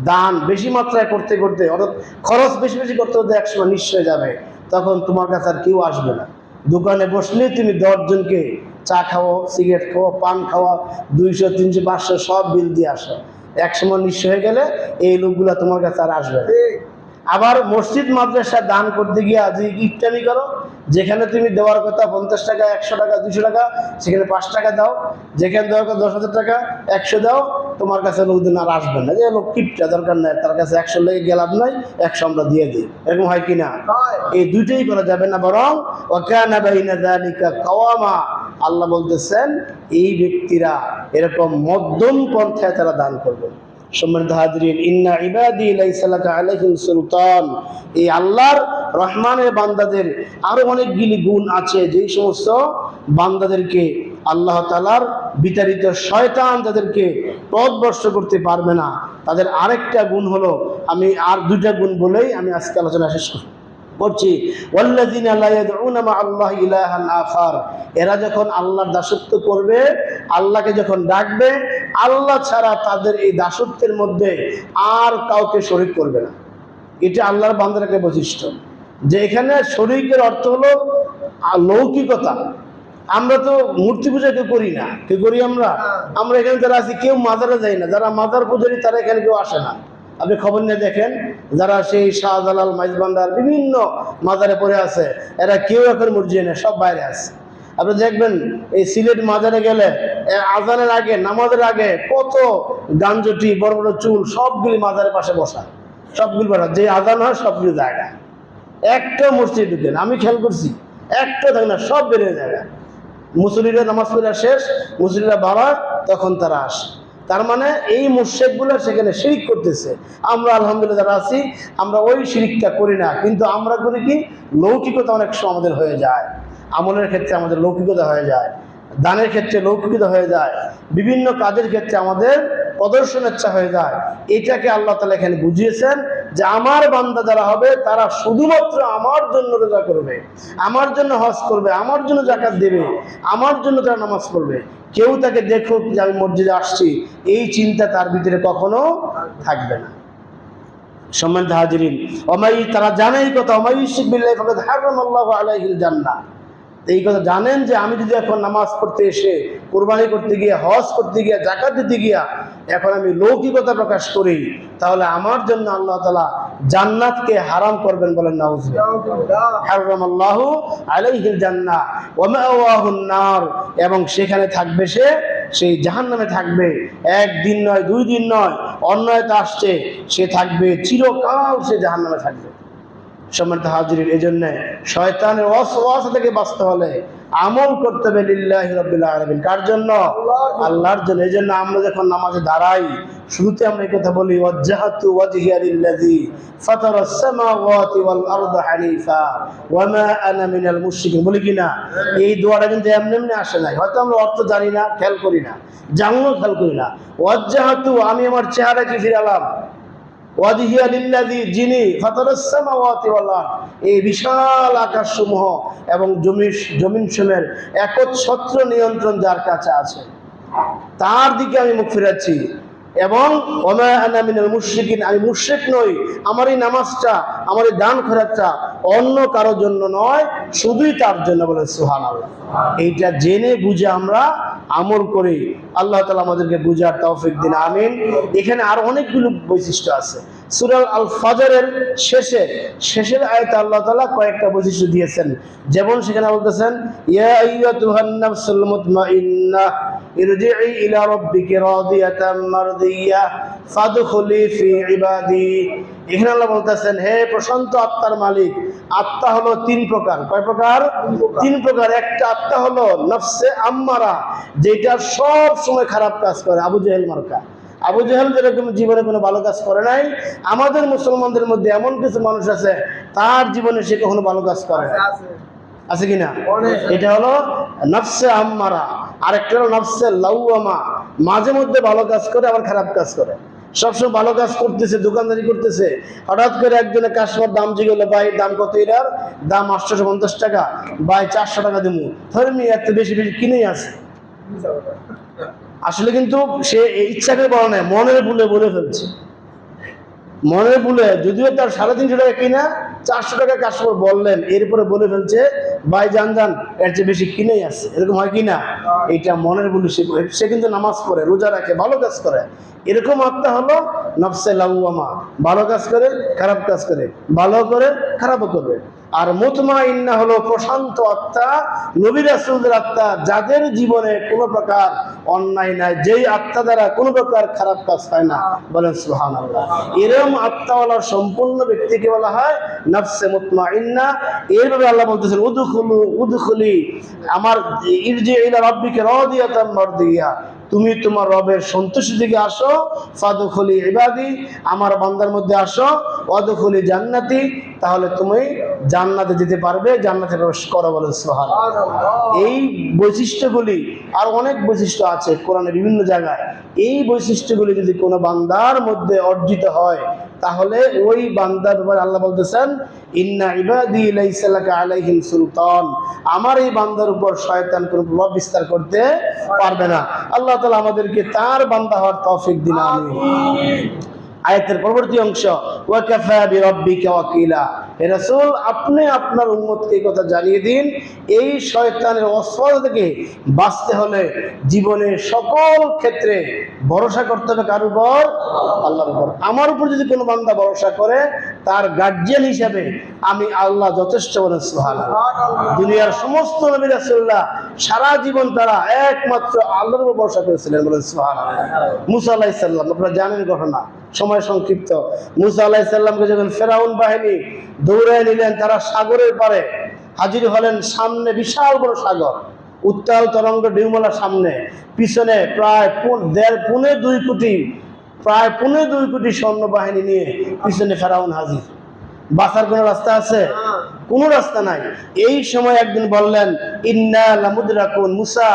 দান বেশি মাত্রায় করতে করতে, অর্থাৎ খরচ বেশি বেশি করতে করতে একসময় নিঃস্ব হয়ে যাবে, তখন তোমার কাছে আর কেউ আসবে না। দোকানে বসলে তুমি 10 জনকে চা খাও, সিগারেট খাও, পান খাওয়া, 200, 300, 500 সব বিল দিয়ে আসো। একসময় নিঃস্ব হয়ে গেলে এই লোকগুলা তোমার কাছে আর আসবে না। আবার মসজিদ মাদ্রাসা দান করতে গিয়ে আজ ইফতারি করো, যেখানে তুমি দেওয়ার কথা 50 টাকা, 100 টাকা, 200 টাকা, সেখানে 5 টাকা দাও। যেখানে দেওয়ার কথা 10,000 টাকা, 100 দাও। তোমার কাছে লোকজন আর আসবে না, যে লোক কিপটা, দরকার নাই, তার কাছে 100 লেগে গেলাম নাই, 100 আমরা দিয়ে দিই। এরকম হয় কিনা? এই দুইটাই করা যাবে না, বরং ওয়াকানা বাইনা যালিকা কাওয়ামা। আল্লাহ বলতেছেন এই ব্যক্তিরা এরকম মধ্যম পন্থায় তারা দান করবে। সম্মানিত হাজরিন, ইন্না ইবাদি লাইসা লাকা আলাইহিম সুলতান। এই আল্লাহর রহমানের বান্দাদের আরো অনেকগুলি গুণ আছে, যেই সমস্ত বান্দাদেরকে আল্লাহ তাআলার বিতাড়িত শয়তান তাদেরকে পথভ্রষ্ট করতে পারবে না। তাদের আরেকটা গুণ হলো, আমি আর দুইটা গুণ বলেই আমি আজকে আলোচনা শেষ করছি। ওয়াল্লাযিনা লা ইয়াদউনা মা আল্লাহি ইলাহান আখার। এরা যখন আল্লাহর দাসত্ব করবে, আল্লাহকে যখন ডাকবে, আল্লাহ ছাড়া তাদের এই দাসত্বের মধ্যে আর কাউকে শরীক করবে না। এটা আল্লাহর বান্দার একটা বৈশিষ্ট্য, যে এখানে শরীকের অর্থ হলো লৌকিকতা। আমরা তো মূর্তি পূজা কেউ করি না, কেউ করি আমরা? আমরা এখানে যারা আছি কেউ মাজারে যাই না, যারা মাজার পূজারী তারা এখানে কেউ আসে না। আপনি খবর নিয়ে দেখেন, যারা সেই শাহজালাল, মাইজবান্ডার বিভিন্ন মাজারে পড়ে আছে, এরা কেউ এখন মসজিদে নেই, সব বাইরে আছে। আপনি দেখবেন এই সিলেট মাজারে গেলে আজানের আগে, নামাজের আগে কত গাঞ্জটি, বড় বড় চুল, সবগুলি মাজারের পাশে বসা, সবগুলি বসা, যে আজান হয় সবগুলি জায়গা। একটা মসজিদ ঢুকেন, আমি খেয়াল করছি, একটা থাকে না, সব বেরিয়ে জায়গা। মুসল্লিরা নামাজ পড়া শেষ, মুসল্লিরা বাড়া, তখন তারা আসে। তার মানে এই মুশরিকগুলো সেখানে শিরিক করতেছে। আমরা আলহামদুলিল্লাহ যারা আছি, আমরা ওই শিরিকটা করি না, কিন্তু আমরা করি কি, লৌকিকতা অনেক সময় আমাদের হয়ে যায়। আমলের ক্ষেত্রে আমাদের লৌকিকতা হয়ে যায়, দানের ক্ষেত্রে লৌকিকতা হয়ে যায়, বিভিন্ন কাজের ক্ষেত্রে আমাদের প্রদর্শনেচ্ছা হয়ে যায়। এটাকে আল্লাহ তাআলা এখানে বুঝিয়েছেন যে আমার বান্দা যারা হবে তারা শুধুমাত্র আমার জন্য রোজা করবে, আমার জন্য হজ করবে, আমার জন্য যাকাত দেবে, আমার জন্য তারা নামাজ পড়বে। কেউ তাকে দেখুক যে আমি মসজিদে আসছি, এই চিন্তা তার ভিতরে কখনো থাকবে না। সম্মানিত হাজিরিন, তারা জানে এই কথা, ওমাই ইউশরিক বিল্লাহি ফাকাদ হারামাল্লাহু আলাইহিল জান্নাহ। এই কথা জানেন যে আমি যদি এখন নামাজ পড়তে এসে, কুরবানি করতে গিয়ে, হজ করতে গিয়ে, যাকাত দিতে গিয়া এখন আমি লৌকিকতা প্রকাশ করি, তাহলে আমার জন্য আল্লাহ তাআলা জান্নাতকে হারাম করবেন। বলেন নাউযুবিল্লাহ। হারামাল্লাহু আলাইহিল জান্নাহ ওয়া মাওয়াহুন নার। এবং সেখানে থাকবে সে, সেই জাহান্নামে থাকবে। একদিন নয়, 2 দিন নয়, অন্যায়তে আসছে, সে থাকবে চিরকাল, সে জাহান্নামে থাকবে। সম্মানিত হাজিরিন, এই জন্য শয়তানের ওয়াসওয়াসা থেকে বাঁচতে হলে আমল করতে হবে লিল্লাহি রাব্বিল আলামিন। কার জন্য? আল্লাহর জন্য। এই জন্য আমরা যখন নামাজে দাঁড়াই, শুরুতে আমরা এই কথা বলি, ওয়াজ্জাহাতু ওয়াজহিয়া লিল্লাযী ফাতারাস সামাওয়াতি ওয়াল আরদা হানিফা ওয়া মা আনা মিনাল মুশরিকিন। বলি কি না? এই দোয়াটা কিন্তু এমনি এমনি আসে নাই, হয়তো আমরা অর্থ জানি না, খেয়াল করি না, জানলেও খেয়াল করি না। ওয়াজ্জাহাতু, আমি আমার চেহারাকে ফিরালাম, ওয়াজহিয়া লিল্লাযী, যিনি ফাতারাস সামাওয়াতি ওয়াল আরদ, এই বিশাল আকাশসমূহ এবং জমিনসমূহের একচ্ছত্র নিয়ন্ত্রণ যার কাছে আছে, তার দিকে আমি মুখ ফিরাচ্ছি। এবং ওমা আনা মিনাল মুশরিকিন, আমি মুশরিক নই। আমার এই নামাজটা, আমার এই দান খয়রাতটা অন্য কারোর জন্য নয়, শুধুই তার জন্য। বলে সুবহানাল্লাহ। এইটা জেনে বুঝে আমরা আমল করি। আল্লাহ তাআলা আমাদেরকে বুঝার তৌফিক দিন, আমিন। এখানে আর অনেকগুলো বৈশিষ্ট্য আছে। সূরা আল ফাজরের শেষের আয়াতে আল্লাহ তাআলা কয়েকটা বৈশিষ্ট্য দিয়েছেন। যেমন সেখানে বলতেছেন, ইয়া আইয়্যাতুহান নাফসুল মুতমাইন্নাহ ইরজিই ইলা রাব্বিকি রাদিয়াতাম মারদিয়াহ ফাদখুলি ফি ইবাদি। এখানে আল্লাহ বলতেছেন, হে প্রশান্ত আত্মার মালিক। আত্মা হলো 3 প্রকার। কয় প্রকার? 3 প্রকার। একটা আত্মা হলো নফসে আম্মারা, যেটা সব সময় খারাপ কাজ করে। আবু জেহেল মার্কা। আবু জেহেল যেরকম জীবনে কোনো ভালো কাজ করে নাই, আমাদের মুসলমানদের মধ্যে এমন কিছু মানুষ আছে তার জীবনে সে কখনো ভালো কাজ করে না। আছে কিনা? এটা হলো নফসে আম্মারা। আরেকটা হলো নফসে লাওয়ামা, মাঝে মধ্যে ভালো কাজ করে আবার খারাপ কাজ করে। সবসময় ভালো কাজ করতেছে, দোকানদারি করতেছে, হঠাৎ করে একজনের কাস্টমার দাম জিজ্ঞেস, ভাই দাম কত এটার? দাম 850 টাকা। ভাই 400 টাকা দেবো। ধর্মী এত বেশি বেশি কিনেই আছে। আসলে কিন্তু সে ইচ্ছা করে বলে না, মনের ভুলে বলে ফেলছে। মনের ভুলে, যদিও তার 350 টাকা কিনা, 400 টাকা কাস্টমার বললেন, এরপরে বলে ফেলছে ভাই জান এর চেয়ে বেশি কিনেই আছে। এরকম হয় কিনা? এটা মনের ভুলে। সে কিন্তু নামাজ পড়ে, রোজা রাখে, ভালো কাজ করে। এরকম আত্মা হলো নফসে লাওয়ামা, ভালো কাজ করে খারাপ কাজ করে, ভালো করে খারাপও করবে। আর মুতমাইন্না হলো প্রশান্ত আত্মা, নবী রাসূলদের আত্মা, যাদের জীবনে কোনো প্রকার অন্যায় নাই, যেই আত্মা দ্বারা কোনো প্রকার খারাপ কাজ হয় না। বলেন সুবহানাল্লাহ। এরকম আত্মাওয়ালা সম্পূর্ণ ব্যক্তিকে বলা হয় নফসে মুতমাইন্না। এইভাবে আল্লাহ বলতেছেন উদখুলি আমার ইরজি ইলা রাব্বিকা রাদিয়াতাম মারদিয়া, তুমি তোমার রবের সন্তুষ্টির দিকে আসো। ফাদখুলি ইবাদি, আমার বান্দার মধ্যে আসো। ওয়াদখুলি জান্নাতি, তাহলে তুমি জান্নাতে যেতে পারবে, জান্নাতে প্রবেশ করো। বলে সুবহানাল্লাহ। এই বৈশিষ্ট্যগুলি আর অনেক বৈশিষ্ট্য আছে কোরআনের বিভিন্ন জায়গায়। এই বৈশিষ্ট্যগুলি যদি কোনো বান্দার মধ্যে অর্জিত হয়, তাহলে ওই বান্দার ব্যাপারে আল্লাহ বলতেছেন ইন্না ইবাদি লাইসা লাকা আলাইহিম সুলতান, আমার এই বান্দার উপর শয়তান কোনো প্রভাব বিস্তার করতে পারবে না। আল্লাহ তাআলা আমাদেরকে তার বান্দা হওয়ার তৌফিক দিন, আমিন। আয়াতের পরবর্তী অংশ, ওয়া কাফা বিরাব্বিকা ওয়াকিলা, হে রাসূল আপনি আপনার উম্মতকে এই কথা জানিয়ে দিন, এই শয়তানের ওয়াসওয়াসা থেকে বাঁচতে হলে জীবনের সকল ক্ষেত্রে ভরসা করতে হবে কার উপর? আল্লাহর উপর। আমার উপর যদি কোনো বান্দা ভরসা করে, তার গার্জিয়ান হিসাবে আমি আল্লাহ যথেষ্ট। বলেন সুবহানাল্লাহ। দুনিয়ার সমস্ত নবী রাসূলরা সারা জীবন তারা একমাত্র আল্লাহর উপর ভরসা করেছিলেন। বলেন সুবহানাল্লাহ। মুসা আলাইহিস সালাম, আপনারা জানেন ঘটনা, সময় সংক্ষিপ্ত। মুসা আলাইহিস সালামকে যখন ফেরাউন বাহিনী দৌড়ায় নিলেন, তারা সাগরের পারে হাজির হলেন। সামনে বিশাল বড় সাগর, উত্তাল তরঙ্গ ঢেউমালা সামনে, পিছনে প্রায় পৌনে 2 কোটি সৈন্যবাহিনী নিয়ে পিছনে ফেরাউন হাজির। বাঁচার কোনো রাস্তা আছে? কোনো রাস্তা নাই। এই সময় একদিন বললেন, ইন্না লামুদরাকুন, মুসা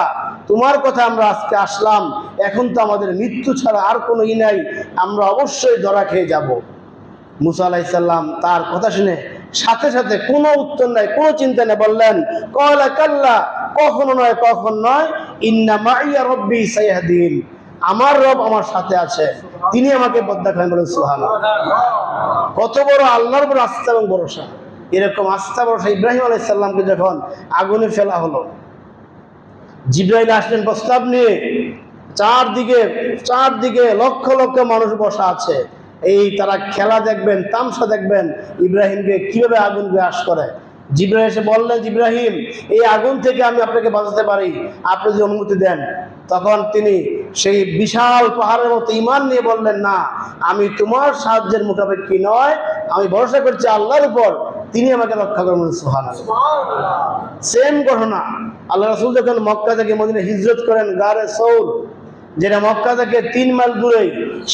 তোমার কথা আমরা আজকে আসলাম, এখন তো আমাদের মৃত্যু ছাড়া আর কোনো নাই, আমরা অবশ্যই ধরা খেয়ে যাব। মুসা আলাইহিস সালাম তার কথা শুনে সাথে সাথে কোনো উত্তর নাই, কোনো চিন্তা নেই, বললেন ক্বালা কাল্লা, কখনো নয়, ইন্না মাইয়া রাব্বি সায়াহদিন, আমার রব আমার সাথে আছে, তিনি আমাকে পথ দেখাবেন। বলেন সুবহানাল্লাহ। কত বড় আল্লাহর উপর আস্থা এবং ভরসা! এরকম আস্থা ভরসা ইব্রাহিম আলাইহিস সালামকে যখন আগুনে ফেলা হলো, জিবরাইল আসলেন প্রস্তাব নিয়ে, চারদিকে লক্ষ লক্ষ মানুষ বসা আছে, এই তারা খেলা দেখবেন, তামসা দেখবেন, ইব্রাহিমকে কিভাবে আগুন গ্রাস করে। জিবরাইল এসে বললেন, ইব্রাহিম এই আগুন থেকে আমি আপনাকে বাঁচাতে পারি, আপনি যদি অনুমতি দেন। তখন তিনি সেই বিশাল পাহাড়ের মতো ঈমান নিয়ে বললেন, না, আমি তোমার সাহায্যের মুখাপেক্ষী নয়, আমি ভরসা করছি আল্লাহর উপর, তিনি আমাকে রক্ষা করবেন। সুবহানাল্লাহ। সেম ঘটনা আল্লাহ রাসূল যখন মক্কা থেকে মদিনা হিজরত করেন, গারে সৌর, যেটা মক্কা থেকে 3 মাইল দূরে,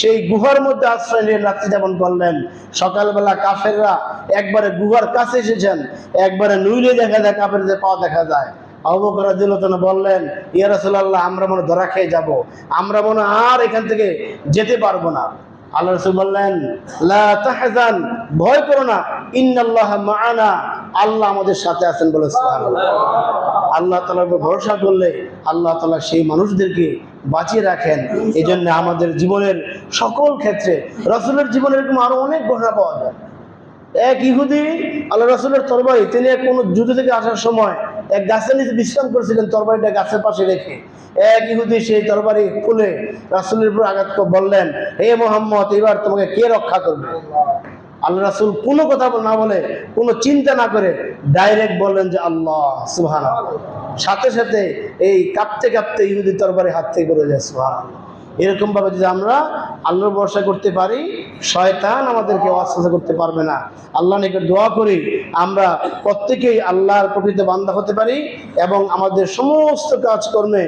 সেই গুহার মধ্যে আশ্রয় নিয়ে রাত্রি যাপন করলেন। সকালবেলা কাফেররা একবারে গুহার কাছে এসেছেন, একবারে নুইলে দেখা যায়, কাফেরদের পা দেখা যায়। আবু বকর রাদিয়াল্লাহু আনহু বললেন, ইয়া রাসূলুল্লাহ, আমরা মনে ধরা খেয়ে যাব, আমরা মনে আর এখান থেকে যেতে পারবো না। আল্লাহ রাসূল বললেন, লা তাহজান, ভয় করো না, ইন্নাল্লাহা মাআনা, আল্লাহ আমাদের সাথে আছেন। বলে সুবহানাল্লাহ। আল্লাহ তাআলার উপর ভরসা করলে আল্লাহ তাআলা সেই মানুষদেরকে বাঁচিয়ে রাখেন। এই জন্য আমাদের জীবনের সকল ক্ষেত্রে, রাসূলের জীবনে এরকম আরো অনেক ঘটনা পাওয়া যায়। এক ইহুদি আল্লাহ রাসূলের তরবারি, তিনি কোনো যুদ্ধ থেকে আসার সময় এক গাছের নিচে বিশ্রাম করেছিলেন, তরবারিটা গাছের পাশে রেখে। এক ইহুদি সেই তরবারি খুলে রাসূলের উপর আঘাত করে বললেন, হে মুহাম্মদ, এবার তোমাকে কে রক্ষা করবে? আল্লাহ রাসূল কোনো কথা না বলে, কোনো চিন্তা না করে ডাইরেক্ট বললেন যে আল্লাহ। সুবহানাল্লাহ। সাথে সাথে এই কাঁপতে কাঁপতে ইহুদি তরবারি হাত থেকে পড়ে যায়। সুবহানাল্লাহ। এরকম ভাবে যদি আমরা আল্লাহর ভরসা করতে পারি, শয়তান আমাদেরকে ওয়াসওয়াসা করতে পারবে না। আল্লাহর নিকট দোয়া করি আমরা প্রত্যেকেই আল্লাহর প্রকৃত বান্দা হতে পারি এবং আমাদের সমস্ত কাজকর্মে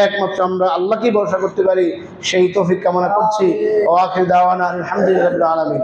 একমাত্র আমরা আল্লাহকেই ভরসা করতে পারি, সেই তৌফিক কামনা করছি। ওয়া আখিরু দাওয়ানা আলহামদুলিল্লাহি রাব্বিল আলামিন।